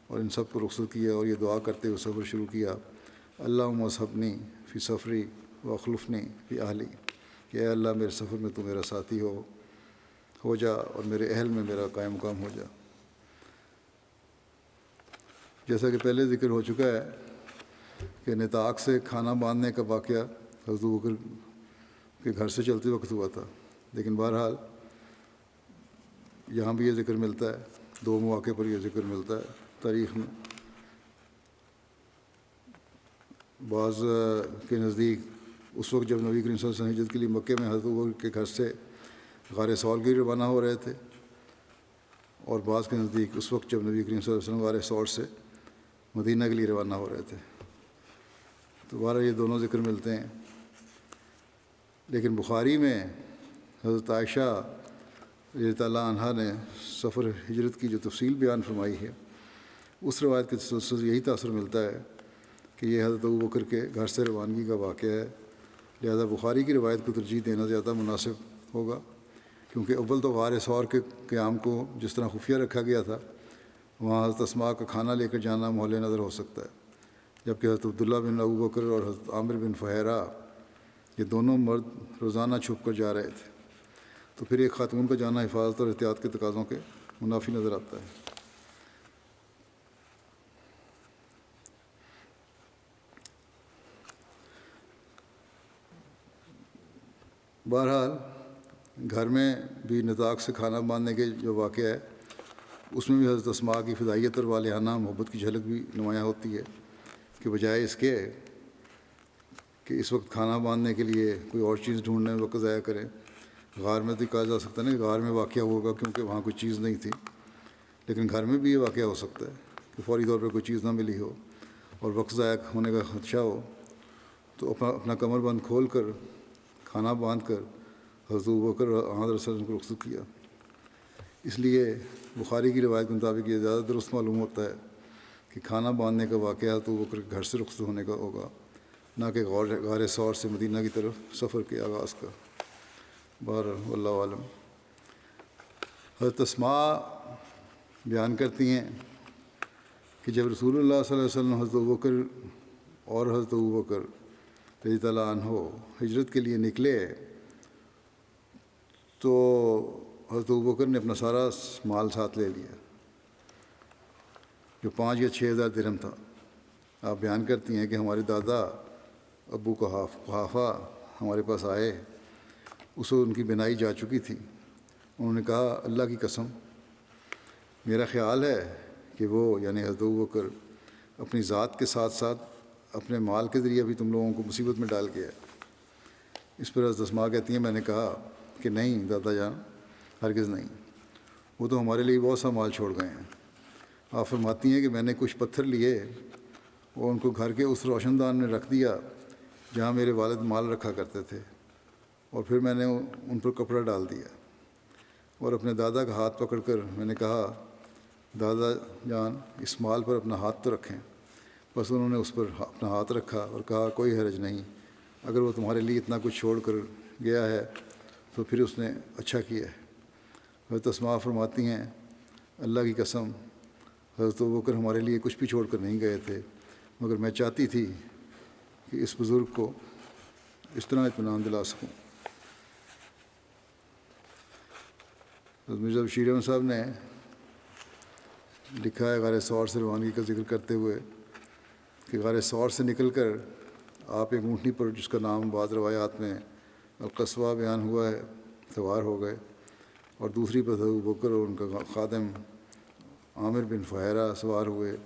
اور ان سب کو رخصت کیا اور یہ دعا کرتے ہوئے سفر شروع کیا، اللہم اصحبنی فی سفری واخلفنی فی اہلی، کہ اے اللہ میرے سفر میں تو میرا ساتھی ہو جا اور میرے اہل میں میرا قائم مقام ہو جا۔ جیسا کہ پہلے ذکر ہو چکا ہے کہ نطاق سے کھانا باندھنے کا واقعہ حضرت ابوبکر کے گھر سے چلتے وقت ہوا تھا، لیکن بہرحال یہاں بھی یہ ذکر ملتا ہے، 2 مواقع پر یہ ذکر ملتا ہے تاریخ میں۔ بعض کے نزدیک اس وقت جب نبی کریم صلی اللہ علیہ وسلم ہجرت کے لیے مکے میں حضرت ابوبکر کے گھر سے غار ثور کے لیے روانہ ہو رہے تھے، اور بعض کے نزدیک اس وقت جب نبی کریم صلی اللہ علیہ وسلم غار ثور سے مدینہ کے لیے روانہ ہو رہے تھے۔ تو بہرحال یہ دونوں ذکر ملتے ہیں، لیکن بخاری میں حضرت عائشہ رضی اللہ عنہا نے سفر ہجرت کی جو تفصیل بیان فرمائی ہے، اس روایت کے تسلسل سے یہی تاثر ملتا ہے کہ یہ حضرت ابوبکر کے گھر سے روانگی کا واقعہ ہے، لہذا بخاری کی روایت کو ترجیح دینا زیادہ مناسب ہوگا، کیونکہ اول تو غار ثور کے قیام کو جس طرح خفیہ رکھا گیا تھا، وہاں حضرت اسماء کا کھانا لے کر جانا محل نظر ہو سکتا ہے، جبکہ حضرت عبداللہ بن ابوبکر اور حضرت عامر بن فہیرہ یہ دونوں مرد روزانہ چھپ کر جا رہے تھے، تو پھر ایک خاتون کا جانا حفاظت اور احتیاط کے تقاضوں کے منافی نظر آتا ہے۔ بہرحال گھر میں بھی نطاق سے کھانا باندھنے کے جو واقعہ ہے، اس میں بھی حضرت اسماء کی فدائیت اور والہانہ محبت کی جھلک بھی نمایاں ہوتی ہے، کہ بجائے اس کے کہ اس وقت کھانا باندھنے کے لیے کوئی اور چیز ڈھونڈنے میں وقت ضائع کریں، غار میں تو کہا جا سکتا ہے نا کہ غار میں واقعہ ہوگا کیونکہ وہاں کوئی چیز نہیں تھی، لیکن گھر میں بھی یہ واقعہ ہو سکتا ہے کہ فوری طور پر کوئی چیز نہ ملی ہو اور وقت ضائع ہونے کا خدشہ ہو، تو اپنا کمر بند کھول کر کھانا باندھ کر حضرت ابوبکر اور آن رسول اللہ کو رخصت کیا۔ اس لیے بخاری کی روایت کے مطابق یہ زیادہ درست معلوم ہوتا ہے کہ کھانا باندھنے کا واقعہ تو ابوبکر کے گھر سے رخصت ہونے کا ہوگا، نہ کہ غار ثور سے مدینہ کی طرف سفر کے آغاز کا۔ بہرحال واللہ عالم۔ حضرت اسماء بیان کرتی ہیں کہ جب رسول اللہ صلی اللہ علیہ وسلم حضرت ابوبکر اور حضرت ابوبکر رضی اللہ عنہ ہجرت کے لیے نکلے تو حضرت ابوبکر نے اپنا سارا مال ساتھ لے لیا، جو 5 یا 6 ہزار درہم تھا۔ آپ بیان کرتی ہیں کہ ہمارے دادا ابو قحافہ ہمارے پاس آئے، اس وقت ان کی بینائی جا چکی تھی۔ انہوں نے کہا اللہ کی قسم میرا خیال ہے کہ وہ یعنی حضرت ابوبکر اپنی ذات کے ساتھ ساتھ اپنے مال کے ذریعے بھی تم لوگوں کو مصیبت میں ڈال گیا ہے۔ اس پر حضرت اسماء کہتی ہیں میں نے کہا کہ نہیں دادا جان، ہرگز نہیں، وہ تو ہمارے لیے بہت سا مال چھوڑ گئے ہیں۔ آپ فرماتی ہیں کہ میں نے کچھ پتھر لیے اور ان کو گھر کے اس روشن دان میں رکھ دیا جہاں میرے والد مال رکھا کرتے تھے، اور پھر میں نے ان پر کپڑا ڈال دیا اور اپنے دادا کا ہاتھ پکڑ کر میں نے کہا دادا جان اس مال پر اپنا ہاتھ تو رکھیں۔ بس انہوں نے اس پر اپنا ہاتھ رکھا اور کہا کوئی حرج نہیں، اگر وہ تمہارے لیے اتنا کچھ چھوڑ کر گیا ہے تو پھر اس نے اچھا کیا ہے۔ حضرت اسماء فرماتی ہیں اللہ کی قسم حضرت ابوبکر ہمارے لیے کچھ بھی چھوڑ کر نہیں گئے تھے، مگر میں چاہتی تھی کہ اس بزرگ کو اس طرح اطمینان دلا سکوں۔ حضرت مرزا بشیر احمد صاحب نے لکھا ہے غار ثور سے روانگی کا ذکر کرتے ہوئے کہ غار ثور سے نکل کر آپ ایک اونٹنی پر جس کا نام بعض روایات میں القصوہ بیان ہوا ہے سوار ہو گئے، اور دوسری پر حضرت ابوبکر اور ان کا خادم عامر بن فہیرہ سوار ہوئے۔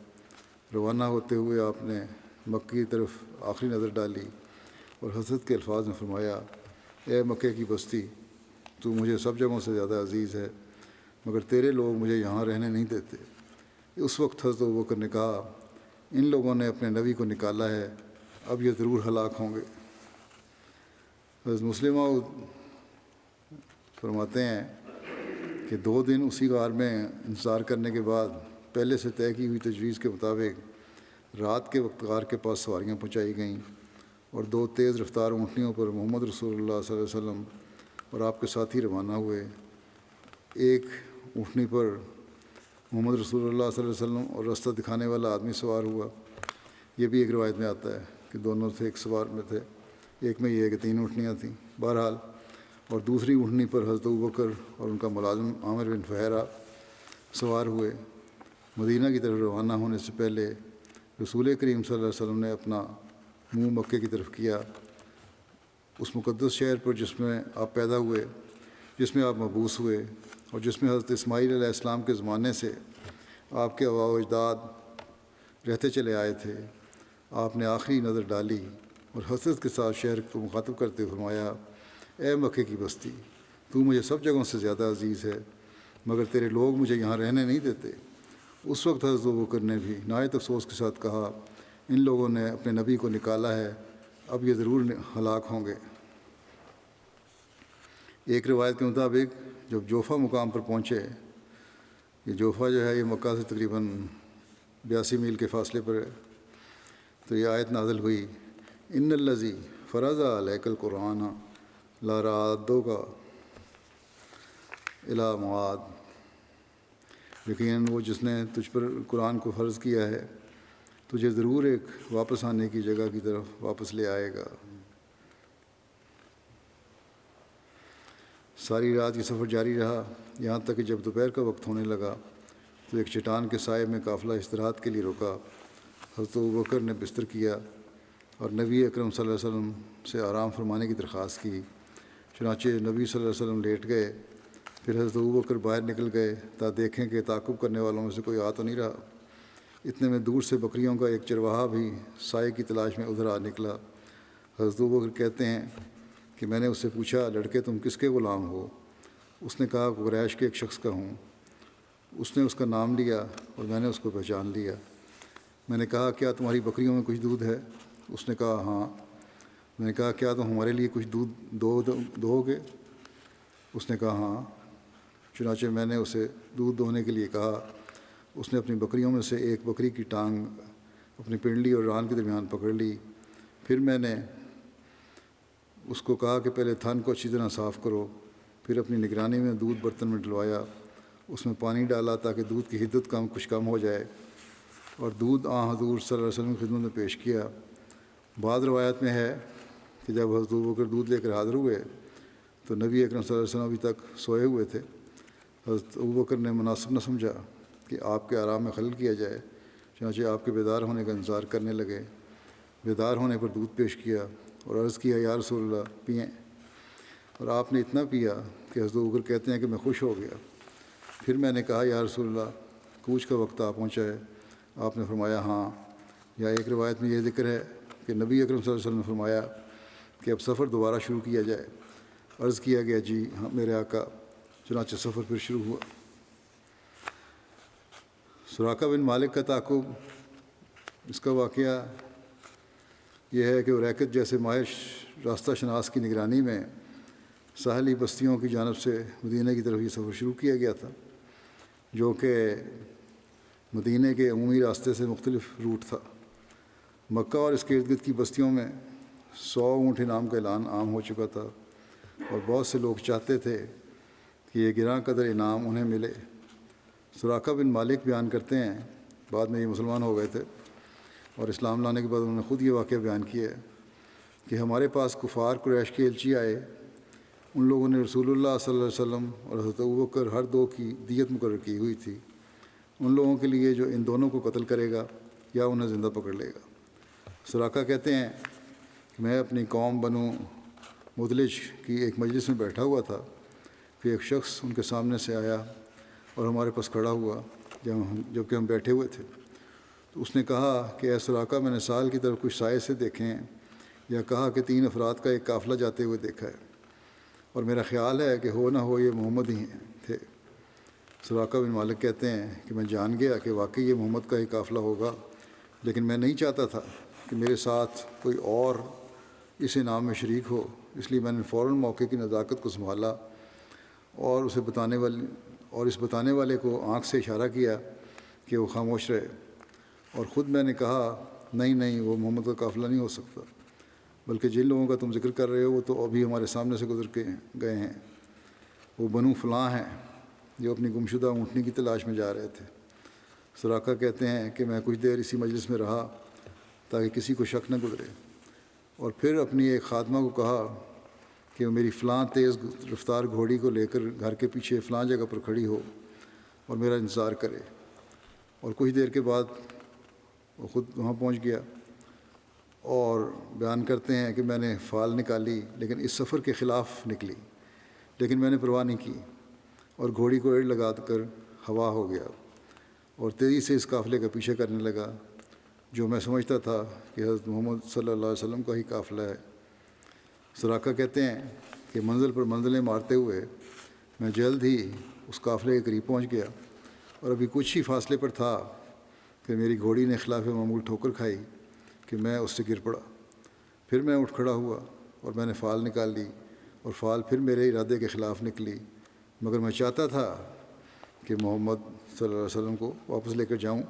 روانہ ہوتے ہوئے آپ نے مکہ کی طرف آخری نظر ڈالی اور حسرت کے الفاظ میں فرمایا اے مکے کی بستی، تو مجھے سب جگہوں سے زیادہ عزیز ہے، مگر تیرے لوگ مجھے یہاں رہنے نہیں دیتے۔ اس وقت حضرت ابوبکر نے کہا ان لوگوں نے اپنے نبی کو نکالا ہے، اب یہ ضرور ہلاک ہوں گے۔ حضرت مسلمہ فرماتے ہیں کہ 2 دن اسی غار میں انتظار کرنے کے بعد پہلے سے طے کی ہوئی تجویز کے مطابق رات کے وقت غار کے پاس سواریاں پہنچائی گئیں اور 2 تیز رفتار اونٹنیوں پر محمد رسول اللہ صلی اللہ علیہ وسلم اور آپ کے ساتھی روانہ ہوئے۔ ایک اونٹنی پر محمد رسول اللہ صلی اللہ علیہ وسلم اور راستہ دکھانے والا آدمی سوار ہوا۔ یہ بھی ایک روایت میں آتا ہے کہ دونوں تھے، ایک سوار میں تھے، ایک میں یہ ہے کہ 3 اونٹنیاں تھیں بہرحال۔ اور دوسری اونٹنی پر حضرت ابوبکر اور ان کا ملازم عامر بن فہرہ سوار ہوئے۔ مدینہ کی طرف روانہ ہونے سے پہلے رسول کریم صلی اللہ علیہ وسلم نے اپنا منہ مکے کی طرف کیا، اس مقدس شہر پر جس میں آپ پیدا ہوئے، جس میں آپ مبعوث ہوئے، اور جس میں حضرت اسماعیل علیہ السلام کے زمانے سے آپ کے آباء و اجداد رہتے چلے آئے تھے۔ آپ نے آخری نظر ڈالی اور حسرت کے ساتھ شہر کو مخاطب کرتے ہوئے فرمایا، اے مکے کی بستی، تو مجھے سب جگہوں سے زیادہ عزیز ہے، مگر تیرے لوگ مجھے یہاں رہنے نہیں دیتے۔ اس وقت حضرت ابوبکر نے بھی نہایت افسوس کے ساتھ کہا، ان لوگوں نے اپنے نبی کو نکالا ہے، اب یہ ضرور ہلاک ہوں گے۔ ایک روایت کے مطابق جب جوفہ مقام پر پہنچے، یہ جوفہ جو ہے یہ مکہ سے تقریباً 82 میل کے فاصلے پر ہے، تو یہ آیت نازل ہوئی، ان الذی فرض علیک القرآن لرادک الی معاد، یقیناً وہ جس نے تجھ پر قرآن کو فرض کیا ہے تجھے ضرور ایک واپس آنے کی جگہ کی طرف واپس لے آئے گا۔ ساری رات یہ سفر جاری رہا، یہاں تک کہ جب دوپہر کا وقت ہونے لگا تو ایک چٹان کے سائے میں قافلہ استراحت کے لیے رکا۔ حضرت ابوبکر نے بستر کیا اور نبی اکرم صلی اللہ علیہ وسلم سے آرام فرمانے کی درخواست کی۔ چنانچہ نبی صلی اللہ علیہ وسلم لیٹ گئے، پھر حضرت ابوبکر باہر نکل گئے تا دیکھیں کہ تعاقب کرنے والوں میں سے کوئی آ تو نہیں رہا۔ اتنے میں دور سے بکریوں کا ایک چرواہا بھی سائے کی تلاش میں ادھر آ نکلا۔ حضرت ابوبکر کہتے ہیں کہ میں نے اس سے پوچھا، لڑکے تم کس کے غلام ہو؟ اس نے کہا، قریش کے ایک شخص کا ہوں۔ اس نے اس کا نام لیا اور میں نے اس کو پہچان لیا۔ میں نے کہا، کیا تمہاری بکریوں میں کچھ دودھ ہے؟ اس نے کہا، ہاں۔ میں نے کہا، کیا تم ہمارے لیے کچھ دودھ دو گے؟ اس نے کہا، ہاں۔ چنانچہ میں نے اسے دودھ دوہنے کے لیے کہا۔ اس نے اپنی بکریوں میں سے ایک بکری کی ٹانگ اپنی پنڈلی اور ران کے درمیان پکڑ لی۔ پھر میں نے اس کو کہا کہ پہلے تھن کو اچھی طرح صاف کرو، پھر اپنی نگرانی میں دودھ برتن میں ڈلوایا، اس میں پانی ڈالا تاکہ دودھ کی حدت کچھ کم ہو جائے، اور دودھ حضور صلی اللہ علیہ وسلم کی خدمت میں پیش کیا۔ بعض روایت میں ہے کہ جب حضرت ابوبکر دودھ لے کر حاضر ہوئے تو نبی اکرم صلی اللہ علیہ وسلم ابھی تک سوئے ہوئے تھے۔ حضرت ابوبکر نے مناسب نہ سمجھا کہ آپ کے آرام میں خلل کیا جائے، چنانچہ آپ کے بیدار ہونے کا انتظار کرنے لگے۔ بیدار ہونے پر دودھ پیش کیا اور عرض کیا، یا رسول اللہ پئیں، اور آپ نے اتنا پیا کہ حضرت ابوبکر کہتے ہیں کہ میں خوش ہو گیا۔ پھر میں نے کہا، یا رسول اللہ کوچ کا وقت آ پہنچا ہے؟ آپ نے فرمایا، ہاں۔ یا ایک روایت میں یہ ذکر ہے کہ نبی اکرم صلی اللہ علیہ وسلم نے فرمایا کہ اب سفر دوبارہ شروع کیا جائے۔ عرض کیا گیا، جی ہاں میرے آقا۔ چنانچہ سفر پھر شروع ہوا۔ سراقہ بن مالک کا تعاقب، اس کا واقعہ یہ ہے کہ اریکت جیسے ماہر راستہ شناس کی نگرانی میں ساحلی بستیوں کی جانب سے مدینہ کی طرف یہ سفر شروع کیا گیا تھا، جو کہ مدینہ کے عمومی راستے سے مختلف روٹ تھا۔ مکہ اور اس کے ارد گرد کی بستیوں میں 100 اونٹ انعام کا اعلان عام ہو چکا تھا، اور بہت سے لوگ چاہتے تھے کہ یہ گراں قدر انعام انہیں ملے۔ سراقہ بن مالک بیان کرتے ہیں، بعد میں یہ مسلمان ہو گئے تھے اور اسلام لانے کے بعد انہوں نے خود یہ واقعہ بیان کیا ہے کہ ہمارے پاس کفار قریش کے ایلچی آئے۔ ان لوگوں نے رسول اللہ صلی اللہ علیہ وسلم اور حضرت ابوبکر ہر دو کی دیت مقرر کی ہوئی تھی، ان لوگوں کے لیے جو ان دونوں کو قتل کرے گا یا انہیں زندہ پکڑ لے گا۔ سراقہ کہتے ہیں کہ میں اپنی قوم بنو مدلج کی ایک مجلس میں بیٹھا ہوا تھا کہ ایک شخص ان کے سامنے سے آیا اور ہمارے پاس کھڑا ہوا جب کہ ہم بیٹھے ہوئے تھے۔ تو اس نے کہا کہ اے سراقہ، میں نے سال کی طرف کچھ سائے سے دیکھے ہیں، یا کہا کہ 3 افراد کا ایک قافلہ جاتے ہوئے دیکھا ہے، اور میرا خیال ہے کہ ہو نہ ہو یہ محمد ہی تھے۔ سراقہ بن مالک کہتے ہیں کہ میں جان گیا کہ واقعی یہ محمد کا ہی قافلہ ہوگا، لیکن میں نہیں چاہتا تھا کہ میرے ساتھ کوئی اور اس انعام میں شریک ہو، اس لیے میں نے فوراً موقع کی نزاکت کو سنبھالا اور اس بتانے والے کو آنکھ سے اشارہ کیا کہ وہ خاموش رہے، اور خود میں نے کہا، نہیں وہ محمد کا قافلہ نہیں ہو سکتا۔ بلکہ جن لوگوں کا تم ذکر کر رہے ہو وہ تو ابھی ہمارے سامنے سے گزر کے گئے ہیں، وہ بنو فلاں ہیں جو اپنی گمشدہ اونٹنی کی تلاش میں جا رہے تھے۔ سراقہ کہتے ہیں کہ میں کچھ دیر اسی مجلس میں رہا تاکہ کسی کو شک نہ گزرے، اور پھر اپنی ایک خادمہ کو کہا کہ وہ میری فلاں تیز رفتار گھوڑی کو لے کر گھر کے پیچھے فلاں جگہ پر کھڑی ہو اور میرا انتظار کرے، اور کچھ دیر کے بعد وہ خود وہاں پہنچ گیا۔ اور بیان کرتے ہیں کہ میں نے فال نکالی لیکن اس سفر کے خلاف نکلی، لیکن میں نے پرواہ نہیں کی اور گھوڑی کو ایڑ لگا کر ہوا ہو گیا اور تیزی سے اس قافلے کا پیچھے کرنے لگا جو میں سمجھتا تھا کہ حضرت محمد صلی اللہ علیہ وسلم کا ہی قافلہ ہے۔ سراقہ کہتے ہیں کہ منزل پر منزلیں مارتے ہوئے میں جلد ہی اس قافلے کے قریب پہنچ گیا، اور ابھی کچھ ہی فاصلے پر تھا کہ میری گھوڑی نے خلاف معمول ٹھوکر کھائی کہ میں اس سے گر پڑا۔ پھر میں اٹھ کھڑا ہوا اور میں نے فال نکال لی، اور فال پھر میرے ارادے کے خلاف نکلی، مگر میں چاہتا تھا کہ محمد صلی اللہ علیہ وسلم کو واپس لے کر جاؤں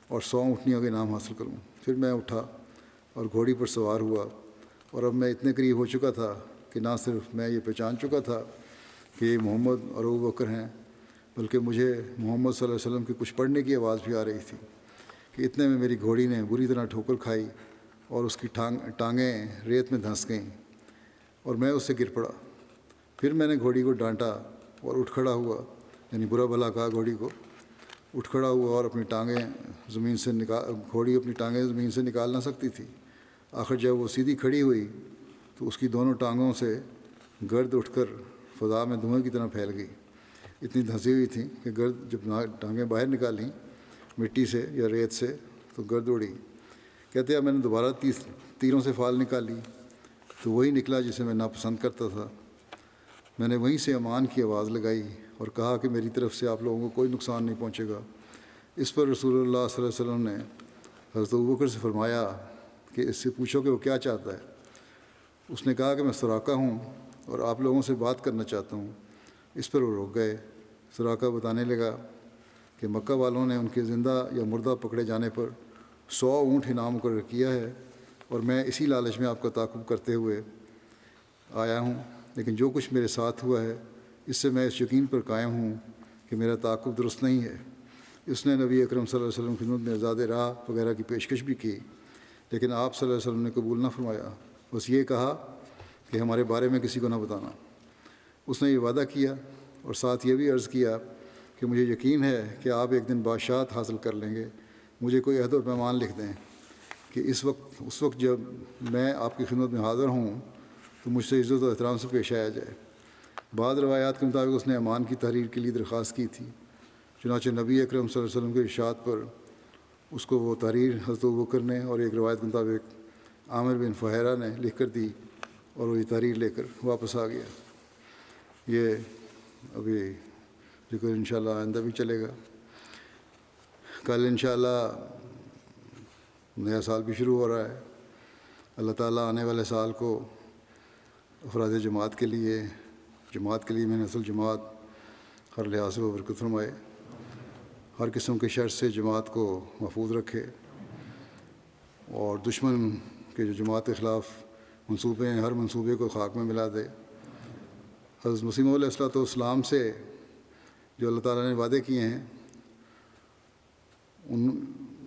اور 100 اونٹنیوں کے انعام حاصل کروں۔ پھر میں اٹھا اور گھوڑی پر سوار ہوا، اور اب میں اتنے قریب ہو چکا تھا کہ نہ صرف میں یہ پہچان چکا تھا کہ یہ محمد اور ابو بکر ہیں، بلکہ مجھے محمد صلی اللہ علیہ وسلم کی کچھ پڑھنے کی آواز بھی آ رہی تھی کہ اتنے میں میری گھوڑی نے بری طرح ٹھوکر کھائی اور اس کی ٹانگیں ریت میں دھنس گئیں اور میں اس سے گر پڑا۔ پھر میں نے گھوڑی کو ڈانٹا اور اٹھ کھڑا ہوا، یعنی برا بھلا کہا گھوڑی کو، اٹھ کھڑا ہوا اور اپنی ٹانگیں زمین سے گھوڑی اپنی ٹانگیں زمین سے نکال نہ سکتی تھی۔ آخر جب وہ سیدھی کھڑی ہوئی تو اس کی دونوں ٹانگوں سے گرد اٹھ کر فضا میں دھوئیں کی طرح پھیل گئی، اتنی دھنسی ہوئی تھی کہ گرد جب ٹانگیں باہر نکالیں مٹی سے یا ریت سے تو گرد اڑی۔ کہتے ہیں میں نے دوبارہ تیروں سے فال نکالی تو وہی نکلا جسے میں ناپسند کرتا تھا۔ میں نے وہیں سے امان کی آواز لگائی اور کہا کہ میری طرف سے آپ لوگوں کو کوئی نقصان نہیں پہنچے گا۔ اس پر رسول اللہ صلی اللہ علیہ وسلم نے حضرت ابوبکر سے فرمایا کہ اس سے پوچھو کہ وہ کیا چاہتا ہے۔ اس نے کہا کہ میں سراقہ ہوں اور آپ لوگوں سے بات کرنا چاہتا ہوں۔ اس پر وہ رک گئے۔ سراقہ بتانے لگا کہ مکہ والوں نے ان کے زندہ یا مردہ پکڑے جانے پر 100 اونٹ انعام مقرر کیا ہے، اور میں اسی لالچ میں آپ کا تعاقب کرتے ہوئے آیا ہوں، لیکن جو کچھ میرے ساتھ ہوا ہے اس سے میں اس یقین پر قائم ہوں کہ میرا تعاقب درست نہیں ہے۔ اس نے نبی اکرم صلی اللہ علیہ وسلم کی خدمت میں آزاد راہ وغیرہ کی پیشکش بھی کی، لیکن آپ صلی اللہ علیہ وسلم نے قبول نہ فرمایا، بس یہ کہا کہ ہمارے بارے میں کسی کو نہ بتانا۔ اس نے یہ وعدہ کیا اور ساتھ یہ بھی عرض کیا کہ مجھے یقین ہے کہ آپ ایک دن بادشاہت حاصل کر لیں گے، مجھے کوئی عہد و پیمان لکھ دیں کہ اس وقت جب میں آپ کی خدمت میں حاضر ہوں تو مجھ سے عزت و احترام سے پیش آیا جائے۔ بعض روایات کے مطابق اس نے امان کی تحریر کے لیے درخواست کی تھی، چنانچہ نبی اکرم صلی اللہ علیہ وسلم کے ارشاد پر اس کو وہ تحریر حضرت ابوبکر نے، اور ایک روایت کے مطابق عامر بن فہیرہ نے لکھ کر دی، اور وہ یہ تحریر لے کر واپس آ گیا۔ یہ ابھی ذکر انشاءاللہ آئندہ بھی چلے گا۔ کل انشاءاللہ نیا سال بھی شروع ہو رہا ہے۔ اللہ تعالیٰ آنے والے سال کو افراد جماعت کے لیے میں نسل جماعت ہر لحاظ سے برکت فرمائے، ہر قسم کے شر سے جماعت کو محفوظ رکھے، اور دشمن کے جو جماعت کے خلاف منصوبے ہیں ہر منصوبے کو خاک میں ملا دے۔ حضرت مسیح موعود علیہ السلام سے جو اللہ تعالیٰ نے وعدے کیے ہیں ان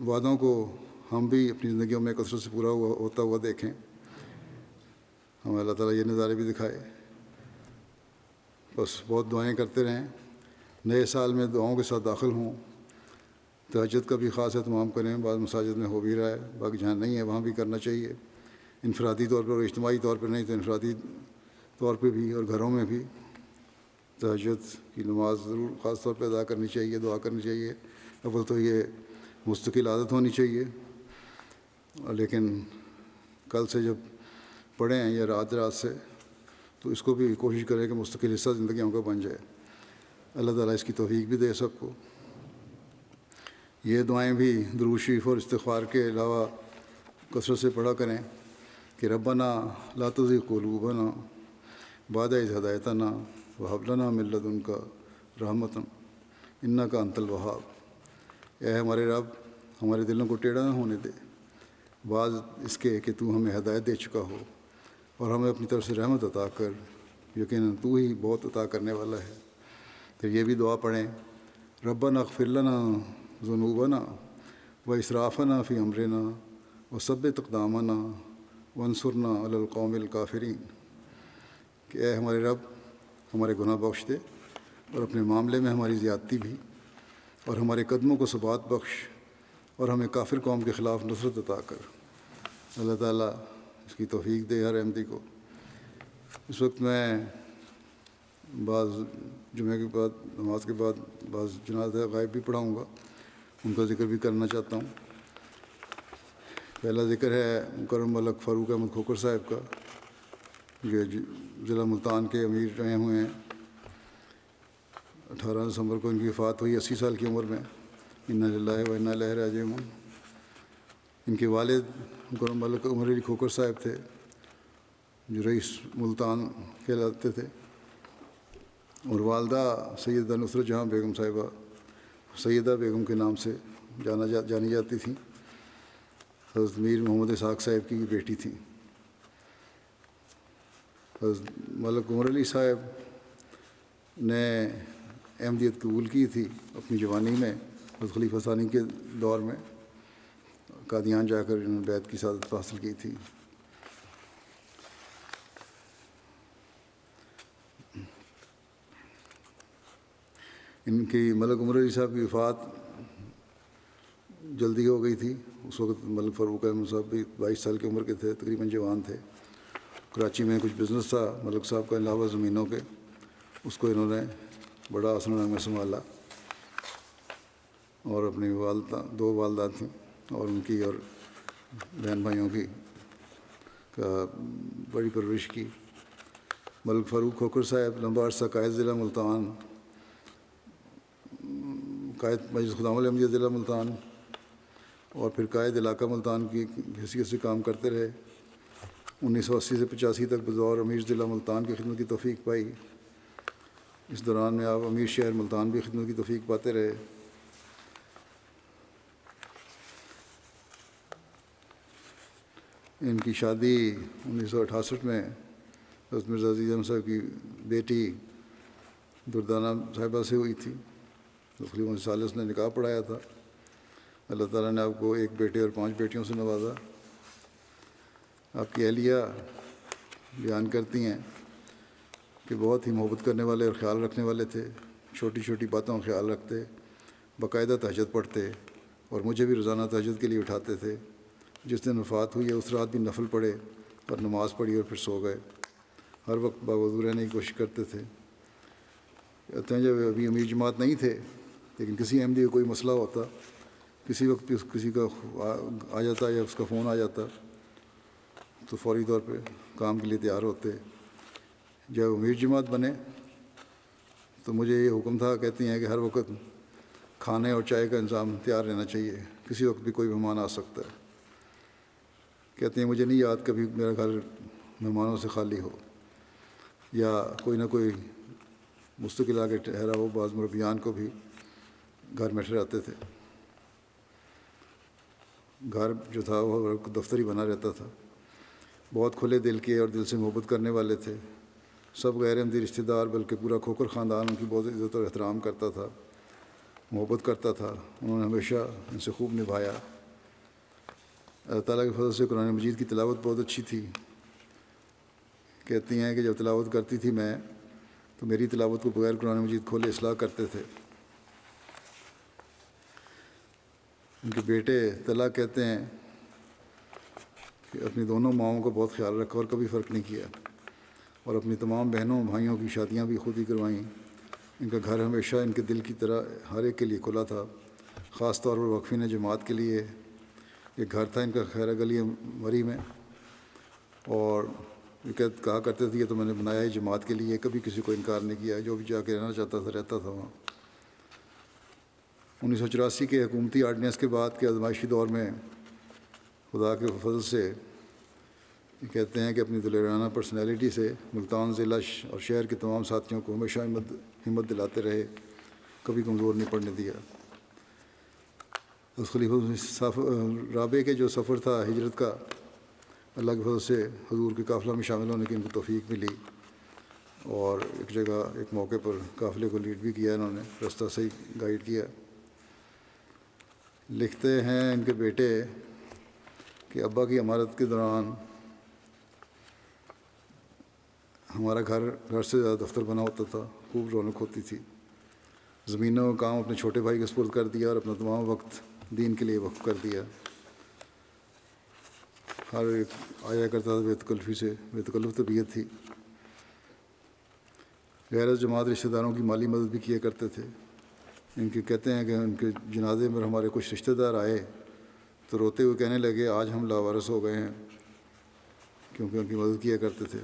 وعدوں کو ہم بھی اپنی زندگیوں میں کثرت سے پورا ہوتا ہوا دیکھیں۔ ہمیں اللہ تعالیٰ یہ نظارے بھی دکھائے۔ بس بہت دعائیں کرتے رہیں، نئے سال میں دعاؤں کے ساتھ داخل ہوں، تہجد کا بھی خاص اہتمام کریں۔ بعض مساجد میں ہو بھی رہا ہے، باقی جہاں نہیں ہے وہاں بھی کرنا چاہیے، انفرادی طور پر اور اجتماعی طور پر نہیں تو انفرادی طور پہ بھی، اور گھروں میں بھی تہجد کی نماز ضرور خاص طور پہ ادا کرنی چاہیے، دعا کرنی چاہیے۔ اول تو یہ مستقل عادت ہونی چاہیے، لیکن کل سے جب پڑھیں یا رات سے تو اس کو بھی کوشش کریں کہ مستقل حصہ زندگیوں کا بن جائے۔ اللہ تعالیٰ اس کی توفیق بھی دے سب کو۔ یہ دعائیں بھی درود شریف اور استغفار کے علاوہ کثرت سے پڑھا کریں کہ ربنا لا تزغ قلوبنا بعد اذ ہدیتنا وہب لنا من لدنک رحمۃ انک انت الوہاب۔ اے ہمارے رب، ہمارے دلوں کو ٹیڑھا نہ ہونے دے بعض اس کے کہ تو ہمیں ہدایت دے چکا ہو اور ہمیں اپنی طرف سے رحمت عطا کر، یقیناً تو ہی بہت عطا کرنے والا ہے۔ پھر یہ بھی دعا پڑھیں، ربنا اغفر لنا ذنوبنا واسرافنا فی امرنا وثبت اقدامنا وانصرنا علی القوم الکافرین، کہ اے ہمارے رب ہمارے گناہ بخش دے اور اپنے معاملے میں ہماری زیادتی بھی، اور ہمارے قدموں کو ثبات بخش اور ہمیں کافر قوم کے خلاف نصرت عطا کر۔ اللہ تعالیٰ اس کی توفیق دے ہر احمدی کو۔ اس وقت میں بعض جمعے کے بعد نماز کے بعد بعض جنازہ غائب بھی پڑھاؤں گا، ان کا ذکر بھی کرنا چاہتا ہوں۔ پہلا ذکر ہے مکرم ملک فاروق احمد کھوکھر صاحب کا، جو ضلع ملتان کے امیر رہے ہوئے ہیں۔ 18 دسمبر کو ان کی وفات ہوئی 80 سال کی عمر میں۔ انا للہ و انا الیہ راجعون۔ ان کے والد مکرم ملک عمر علی کھوکھر صاحب تھے، جو رئیس ملتان کہلاتے تھے، اور والدہ سیدہ نصرت جہاں بیگم صاحبہ سیدہ بیگم کے نام سے جانی جاتی تھیں۔ حضرت میر محمد اسحاق صاحب کی بیٹی تھیں۔ حضرت ملک عمر علی صاحب نے احمدیت قبول کی تھی اپنی جوانی میں، حضرت خلیفہ ثانی کے دور میں قادیان جا کر انہوں نے بیعت کی سعادت حاصل کی تھی۔ ان کی ملک عمر علی صاحب کی وفات جلدی ہو گئی تھی۔ اس وقت ملک فاروق احمد صاحب بھی 22 سال کی عمر کے تھے، تقریباً جوان تھے۔ کراچی میں کچھ بزنس تھا ملک صاحب کا علاوہ زمینوں کے، اس کو انہوں نے بڑا آسن رنگ میں سنبھالا، اور اپنی والدہ 2 والدہ تھیں اور ان کی اور بہن بھائیوں کی کا بڑی پرورش کی۔ ملک فاروق کھوکھر صاحب لمبا عرصہ قائد ضلع ملتان، قائد مجلس خدام احمدیہ ضلع ملتان، اور پھر قائد علاقہ ملتان کی حیثیت سے کام کرتے رہے۔ 1980 سے 85 تک بطور امیر ضلع ملتان کی خدمت کی توفیق پائی۔ اس دوران میں آپ امیر شہر ملتان بھی خدمت کی توفیق پاتے رہے۔ ان کی شادی 1968 میں حضرت مرزا عزیز احمد صاحب کی بیٹی دردانہ صاحبہ سے ہوئی تھی۔ خلیفہ ثالث نے نکاح پڑھایا تھا۔ اللہ تعالیٰ نے آپ کو 1 بیٹے اور 5 بیٹیوں سے نوازا۔ آپ کی اہلیہ بیان کرتی ہیں کہ بہت ہی محبت کرنے والے اور خیال رکھنے والے تھے، چھوٹی چھوٹی باتوں کا خیال رکھتے، باقاعدہ تہجد پڑھتے، اور مجھے بھی روزانہ تہجد کے لیے اٹھاتے تھے۔ جس دن وفات ہوئی ہے اس رات بھی نفل پڑھے اور نماز پڑھی اور پھر سو گئے۔ ہر وقت باوضو رہنے کی کوشش کرتے تھے۔ کہتے ہیں جب ابھی امیر جماعت نہیں تھے، لیکن کسی احمدی کا کوئی مسئلہ ہوتا، کسی وقت بھی کسی کا آ جاتا یا اس کا فون آ جاتا، تو فوری طور پہ کام کے لیے تیار ہوتے۔ جب امیر جماعت بنے تو مجھے یہ حکم تھا، کہتی ہیں کہ ہر وقت کھانے اور چائے کا انتظام تیار رہنا چاہیے، کسی وقت بھی کوئی مہمان آ سکتا ہے۔ کہتے ہیں مجھے نہیں یاد کبھی میرا گھر مہمانوں سے خالی ہو، یا کوئی نہ کوئی مستقل آ کے ٹھہرا ہو۔ بعض مربیان کو بھی گھر میں ٹھہراتے تھے۔ گھر جو تھا وہ دفتری بنا رہتا تھا۔ بہت کھلے دل کے اور دل سے محبت کرنے والے تھے۔ سب غیر احمدی رشتہ دار بلکہ پورا کھوکھر خاندان ان کی بہت عزت اور احترام کرتا تھا، محبت کرتا تھا۔ انہوں نے ہمیشہ ان سے خوب نبھایا۔ اللہ تعالیٰ کے فضل سے قرآن مجید کی تلاوت بہت اچھی تھی۔ کہتی ہیں کہ جب تلاوت کرتی تھی میں تو میری تلاوت کو بغیر قرآن مجید کھولے اصلاح کرتے تھے۔ ان کے بیٹے طلحہ کہتے ہیں کہ اپنی دونوں ماؤں کا بہت خیال رکھا اور کبھی فرق نہیں کیا، اور اپنی تمام بہنوں بھائیوں کی شادیاں بھی خود ہی کروائیں۔ ان کا گھر ہمیشہ ان کے دل کی طرح ہر ایک کے لیے کھلا تھا، خاص طور پر وقفین جماعت کے لیے۔ ایک گھر تھا ان کا خیرہ گلی مری میں، اور یہ کہا کرتے تھے یہ تو میں نے بنایا ہے جماعت کے لیے، کبھی کسی کو انکار نہیں کیا، جو بھی جا کے رہنا چاہتا تھا رہتا تھا وہاں۔ 1984 کے حکومتی آرڈیننس کے بعد کے آزمائشی دور میں خدا کے فضل سے یہ کہتے ہیں کہ اپنی دلیرانہ پرسنالٹی سے ملتان ضلع اور شہر کے تمام ساتھیوں کو ہمیشہ ہمت دلاتے رہے، کبھی کمزور نہیں پڑنے دیا۔ اس خلیفہ رابع کے جو سفر تھا ہجرت کا، اللہ کے فضل سے حضور کے قافلہ میں شامل ہونے کی ان کو توفیق ملی، اور ایک جگہ ایک موقع پر قافلے کو لیڈ بھی کیا، انہوں نے راستہ صحیح گائیڈ کیا۔ لکھتے ہیں ان کے بیٹے کہ ابا کی امارت کے دوران ہمارا گھر سے زیادہ دفتر بنا ہوتا تھا، خوب رونق ہوتی تھی۔ زمینوں کا کام اپنے چھوٹے بھائی کے سپرد کر دیا اور اپنا تمام وقت دین کے لیے وقف کر دیا۔ ہر ایک آیا کرتا تھا بے تکلف طبیعت تھی۔ غیر جماعت رشتہ داروں کی مالی مدد بھی کیا کرتے تھے۔ ان کے کہتے ہیں کہ ان کے جنازے میں ہمارے کچھ رشتہ دار آئے تو روتے ہوئے کہنے لگے آج ہم لاوارث ہو گئے ہیں، کیونکہ ان کی مدد کیا کرتے تھے۔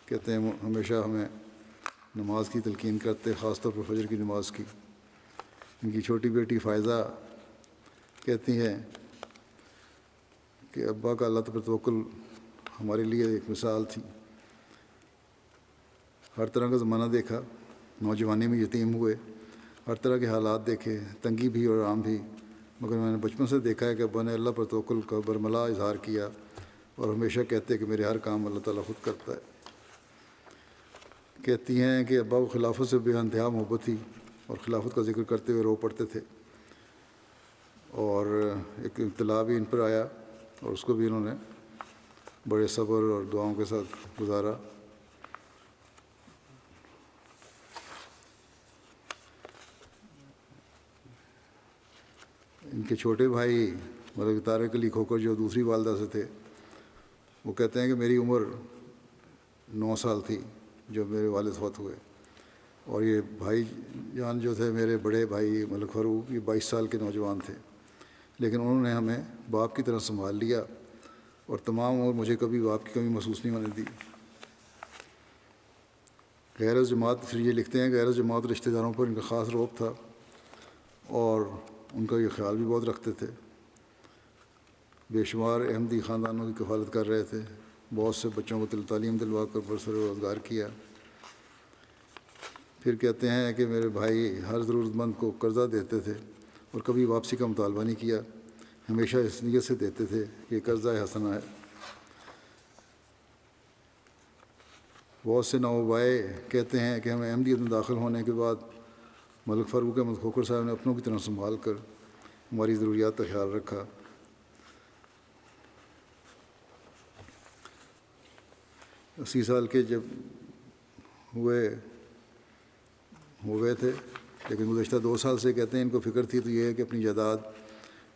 کہتے ہیں ہمیشہ ہمیں نماز کی تلقین کرتے، خاص طور پر فجر کی نماز کی۔ ان کی چھوٹی بیٹی فائزہ کہتی ہیں کہ ابا کا اللہ پر توکل ہمارے لیے ایک مثال تھی۔ ہر طرح کا زمانہ دیکھا، نوجوانی میں یتیم ہوئے، ہر طرح کے حالات دیکھے، تنگی بھی اور عام بھی، مگر میں نے بچپن سے دیکھا ہے کہ ابا نے اللہ پر توکل کا برملا اظہار کیا اور ہمیشہ کہتے کہ میرے ہر کام اللہ تعالیٰ خود کرتا ہے۔ کہتی ہیں کہ ابا کو خلافت سے بے انتہا محبت تھی اور خلافت کا ذکر کرتے ہوئے رو پڑتے تھے، اور ایک ابتلا بھی ان پر آیا اور اس کو بھی انہوں نے بڑے صبر اور دعاؤں کے ساتھ گزارا۔ ان کے چھوٹے بھائی مطلب طارق علی کھوکر جو دوسری والدہ سے تھے، وہ کہتے ہیں کہ میری عمر 9 سال تھی جب میرے والد فوت ہوئے، اور یہ بھائی جان جو تھے میرے بڑے بھائی ملک فاروق، یہ 22 سال کے نوجوان تھے، لیکن انہوں نے ہمیں باپ کی طرح سنبھال لیا اور تمام عمر مجھے کبھی باپ کی کمی محسوس نہیں ہونے دی۔ غیر جماعت پھر یہ لکھتے ہیں غیر جماعت رشتہ داروں پر ان کا خاص رعب تھا اور ان کا یہ خیال بھی بہت رکھتے تھے۔ بے شمار احمدی خاندانوں کی کفالت کر رہے تھے، بہت سے بچوں کو تعلیم دلوا کر برسر روزگار کیا۔ پھر کہتے ہیں کہ میرے بھائی ہر ضرورت مند کو قرضہ دیتے تھے اور کبھی واپسی کا مطالبہ نہیں کیا، ہمیشہ اس نیت سے دیتے تھے کہ یہ قرضہ حسنہ ہے۔ بہت سے نوابائے کہتے ہیں کہ ہمیں احمدیت میں داخل ہونے کے بعد ملک فاروق احمد کھوکر صاحب نے اپنوں کی طرح سنبھال کر ہماری ضروریات کا خیال رکھا۔ 80 سال کے جب ہو گئے تھے، لیکن گزشتہ 2 سال سے کہتے ہیں ان کو فکر تھی تو یہ ہے کہ اپنی جائیداد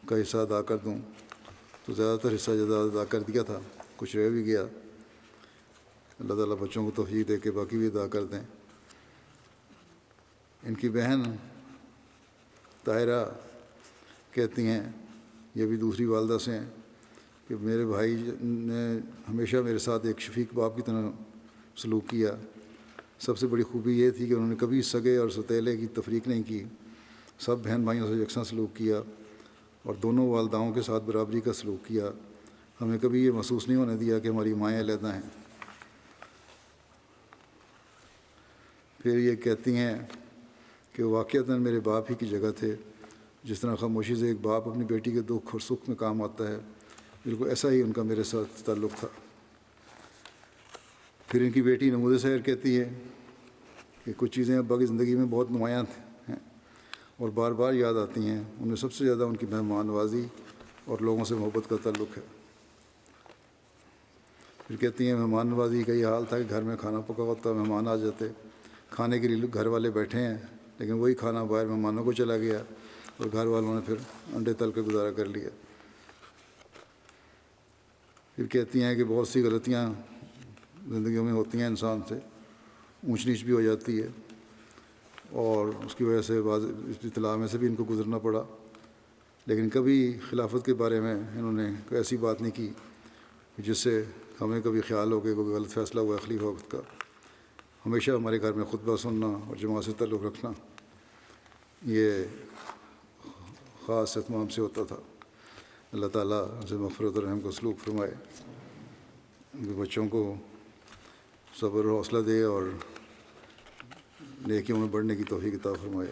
کا حصہ ادا کر دوں، تو زیادہ تر حصہ جائیداد ادا کر دیا تھا، کچھ رہ بھی گیا۔ اللہ تعالیٰ بچوں کو توفیق دے کے باقی بھی ادا کر دیں۔ ان کی بہن طاہرہ کہتی ہیں، یہ بھی دوسری والدہ سے ہیں، کہ میرے بھائی نے ہمیشہ میرے ساتھ ایک شفیق باپ کی طرح سلوک کیا۔ سب سے بڑی خوبی یہ تھی کہ انہوں نے کبھی سگے اور ستیلے کی تفریق نہیں کی، سب بہن بھائیوں سے یکساں سلوک کیا اور دونوں والداؤں کے ساتھ برابری کا سلوک کیا۔ ہمیں کبھی یہ محسوس نہیں ہونے دیا کہ ہماری مائیں علیحدہ ہیں۔ پھر یہ کہتی ہیں کہ واقعتاً میرے باپ ہی کی جگہ تھے، جس طرح خاموشی سے ایک باپ اپنی بیٹی کے دکھ اور سکھ میں کام آتا ہے، بالکل ایسا ہی ان کا میرے ساتھ تعلق تھا۔ پھر ان کی بیٹی نمود سحر کہتی ہے کہ کچھ چیزیں ابا کی زندگی میں بہت نمایاں ہیں اور بار بار یاد آتی ہیں، ان میں سب سے زیادہ ان کی مہمان نوازی اور لوگوں سے محبت کا تعلق ہے۔ پھر کہتی ہیں مہمان نوازی کا یہ حال تھا کہ گھر میں کھانا پکا ہوتا، مہمان آ جاتے، کھانے کے لیے گھر والے بیٹھے ہیں، لیکن وہی کھانا باہر مہمانوں کو چلا گیا اور گھر والوں نے پھر انڈے تل کے گزارا کر لیا۔ پھر کہتی ہیں کہ بہت سی غلطیاں زندگیوں میں ہوتی ہیں، انسان سے اونچ نیچ بھی ہو جاتی ہے، اور اس کی وجہ سے بعض اطلاع میں سے بھی ان کو گزرنا پڑا، لیکن کبھی خلافت کے بارے میں انہوں نے کوئی ایسی بات نہیں کی جس سے ہمیں کبھی خیال ہو کہ کوئی غلط فیصلہ ہوا خلیفہ وقت کا۔ ہمیشہ ہمارے گھر میں خطبہ سننا اور جماعت سے تعلق رکھنا یہ خاص اہتمام سے ہوتا تھا۔ اللہ تعالیٰ ان سے مغفرت اور رحم کو سلوک فرمائے، ان کے بچوں کو صبر و حوصلہ دے اور نیکیوں میں بڑھنے کی توفیق عطا فرمائے۔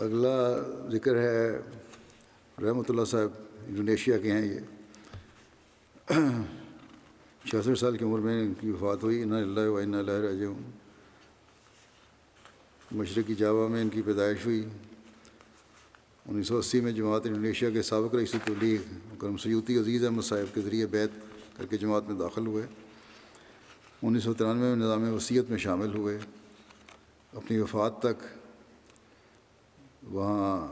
اگلا ذکر ہے رحمۃ اللہ صاحب، انڈونیشیا کے ہیں یہ. 66 سال کی عمر میں ان کی وفات ہوئی. انا للہ و انا الیہ راجعون. مشرقی جاوا میں ان کی پیدائش ہوئی. 1980 میں جماعت انڈونیشیا کے سابق رئیس تبلیغ کرم سیوطی عزیز احمد صاحب کے ذریعے بیعت کر کے جماعت میں داخل ہوئے. 1993 میں نظام وصیت میں شامل ہوئے. اپنی وفات تک وہاں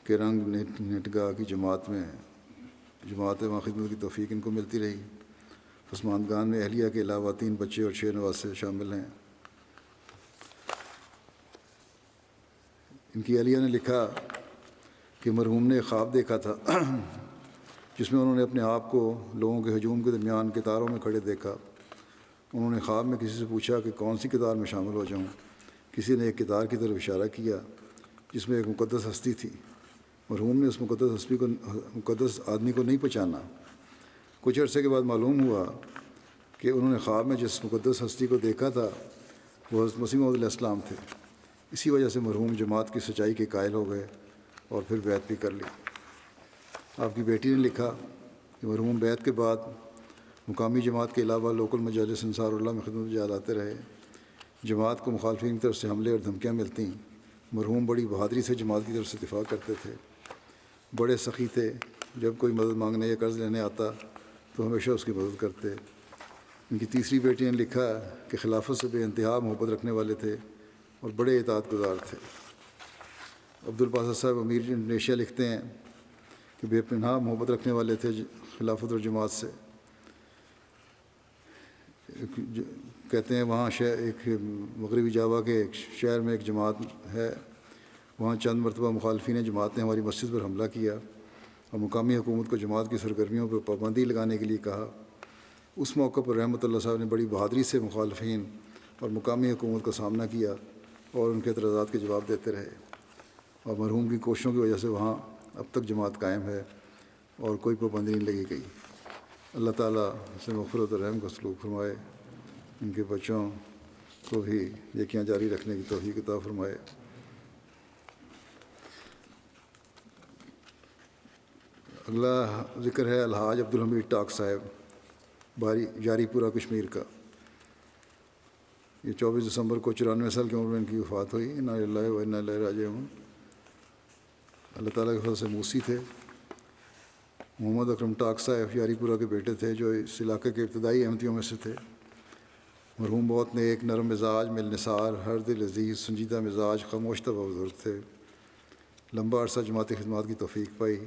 کرنگ نٹگا کی جماعت وہاں خدمت کی توفیق ان کو ملتی رہی. پسماندگان میں اہلیہ کے علاوہ 3 بچے اور 6 نواسے شامل ہیں. ان کی اہلیہ نے لکھا کہ مرحوم نے خواب دیکھا تھا جس میں انہوں نے اپنے آپ کو لوگوں کے ہجوم کے درمیان قطاروں میں کھڑے دیکھا. انہوں نے خواب میں کسی سے پوچھا کہ کون سی قطار میں شامل ہو جاؤں. کسی نے ایک قطار کی طرف اشارہ کیا جس میں ایک مقدس ہستی تھی. مرحوم نے اس مقدس آدمی کو نہیں پہچانا. کچھ عرصے کے بعد معلوم ہوا کہ انہوں نے خواب میں جس مقدس ہستی کو دیکھا تھا وہ حضرت مسیح موعود علیہ السلام تھے. اسی وجہ سے مرحوم جماعت کی سچائی کے قائل ہو گئے اور پھر بیعت بھی کر لی. آپ کی بیٹی نے لکھا کہ مرحوم بیعت کے بعد مقامی جماعت کے علاوہ لوکل مجالس انصار اللہ میں خدمت جا لاتے رہے. جماعت کو مخالفین کی طرف سے حملے اور دھمکیاں ملتیں. مرحوم بڑی بہادری سے جماعت کی طرف سے دفاع کرتے تھے. بڑے سخی تھے. جب کوئی مدد مانگنے یا قرض لینے آتا تو ہمیشہ اس کی مدد کرتے. ان کی تیسری بیٹی نے لکھا کہ خلافت سے بے انتہا محبت رکھنے والے تھے اور بڑے اطاعت گزار تھے. عبدالباسط صاحب امیر انڈونیشیا لکھتے ہیں کہ بے پناہ محبت رکھنے والے تھے خلافت اور جماعت سے. کہتے ہیں وہاں ایک مغربی جاوا کے ایک شہر میں ایک جماعت ہے. وہاں چند مرتبہ مخالفین جماعت نے ہماری مسجد پر حملہ کیا اور مقامی حکومت کو جماعت کی سرگرمیوں پر پابندی لگانے کے لیے کہا. اس موقع پر رحمۃ اللہ صاحب نے بڑی بہادری سے مخالفین اور مقامی حکومت کا سامنا کیا اور ان کے اعتراضات کے جواب دیتے رہے. اور مرحوم کی کوششوں کی وجہ سے وہاں اب تک جماعت قائم ہے اور کوئی پابندی نہیں لگی گئی. اللہ تعالیٰ سے مغفرت اور رحم کا سلوک فرمائے. ان کے بچوں کو بھی نیکیاں جاری رکھنے کی توفیق عطا فرمائے. اگلا ذکر ہے الحاج عبدالحمید ٹاک صاحب جاری پورہ کشمیر کا. یہ 24 دسمبر کو 94 سال کی عمر میں ان کی وفات ہوئی. انا للہ و انا الیہ راجعون. اللہ تعالیٰ کے فضل سے موسی تھے. محمد اکرم ٹاک صاحب جاری پورہ کے بیٹے تھے جو اس علاقے کے ابتدائی احمدیوں میں سے تھے. مرحوم بہت نیک، نرم مزاج، مل نثار، ہر دل عزیز، سنجیدہ مزاج، خاموش طبع بزرگ تھے. لمبا عرصہ جماعتی خدمات کی توفیق پائی.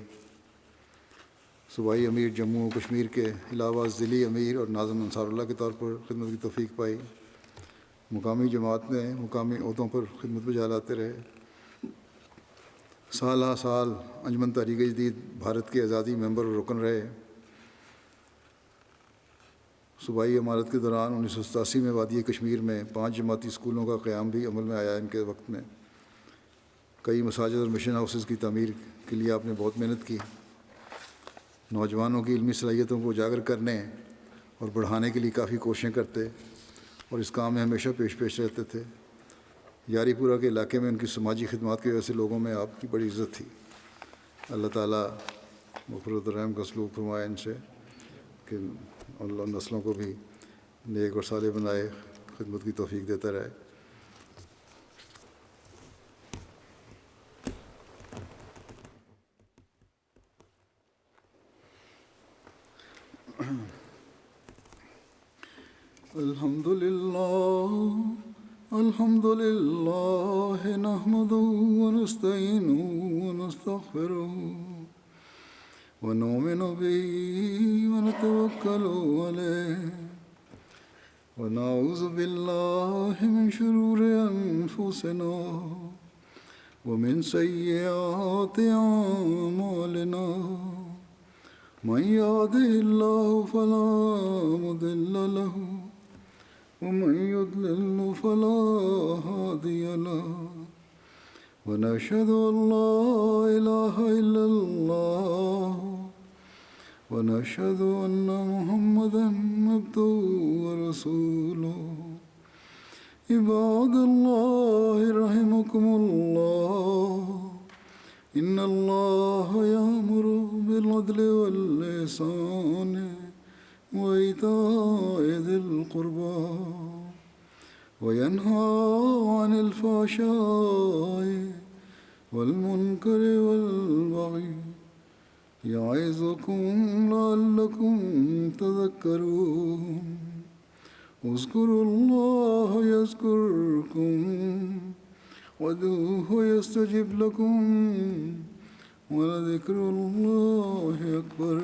صوبائی امیر جموں و کشمیر کے علاوہ ضلعی امیر اور ناظم انصار اللہ کے طور پر خدمت کی توفیق پائی. مقامی جماعت میں مقامی عہدوں پر خدمت بجا لاتے رہے. سالہ سال انجمن تحریک جدید بھارت کے آزادی ممبر اور رکن رہے. صوبائی امارت کے دوران 1987 میں وادی کشمیر میں 5 جماعتی اسکولوں کا قیام بھی عمل میں آیا. ان کے وقت میں کئی مساجد اور مشن ہاؤسز کی تعمیر کے لیے آپ نے بہت محنت کی. نوجوانوں کی علمی صلاحیتوں کو اجاگر کرنے اور بڑھانے کے لیے کافی کوششیں کرتے اور اس کام میں ہمیشہ پیش رہتے تھے. یاری پورہ کے علاقے میں ان کی سماجی خدمات کی وجہ سے لوگوں میں آپ کی بڑی عزت تھی. اللہ تعالیٰ مغفرت الرحم کا سلوک فرمائے ان سے کہ اللہ نسلوں کو بھی نیک اور صالح بنائے، خدمت کی توفیق دیتا رہے. الحمد للہ نحمده ونستعینه ونستغفره ونؤمن به ونتوکل علیہ ونعوذ باللہ من شرور انفسنا ومن سیئات اعمالنا من يهده الله فلا مضل له ومن يضلل فلا هادي له ونشهد أن لا إله إلا الله ونشهد أن محمدا عبده ورسوله عباد الله رحمكم الله إن الله يأمر بالعدل والإحسان وإيتاء ذي القربى وينهى عن الفحشاء والمنكر والبغي يعظكم لعلكم تذكرون اذكروا الله يذكركم وادعوه يستجب لكم ولذكر الله أكبر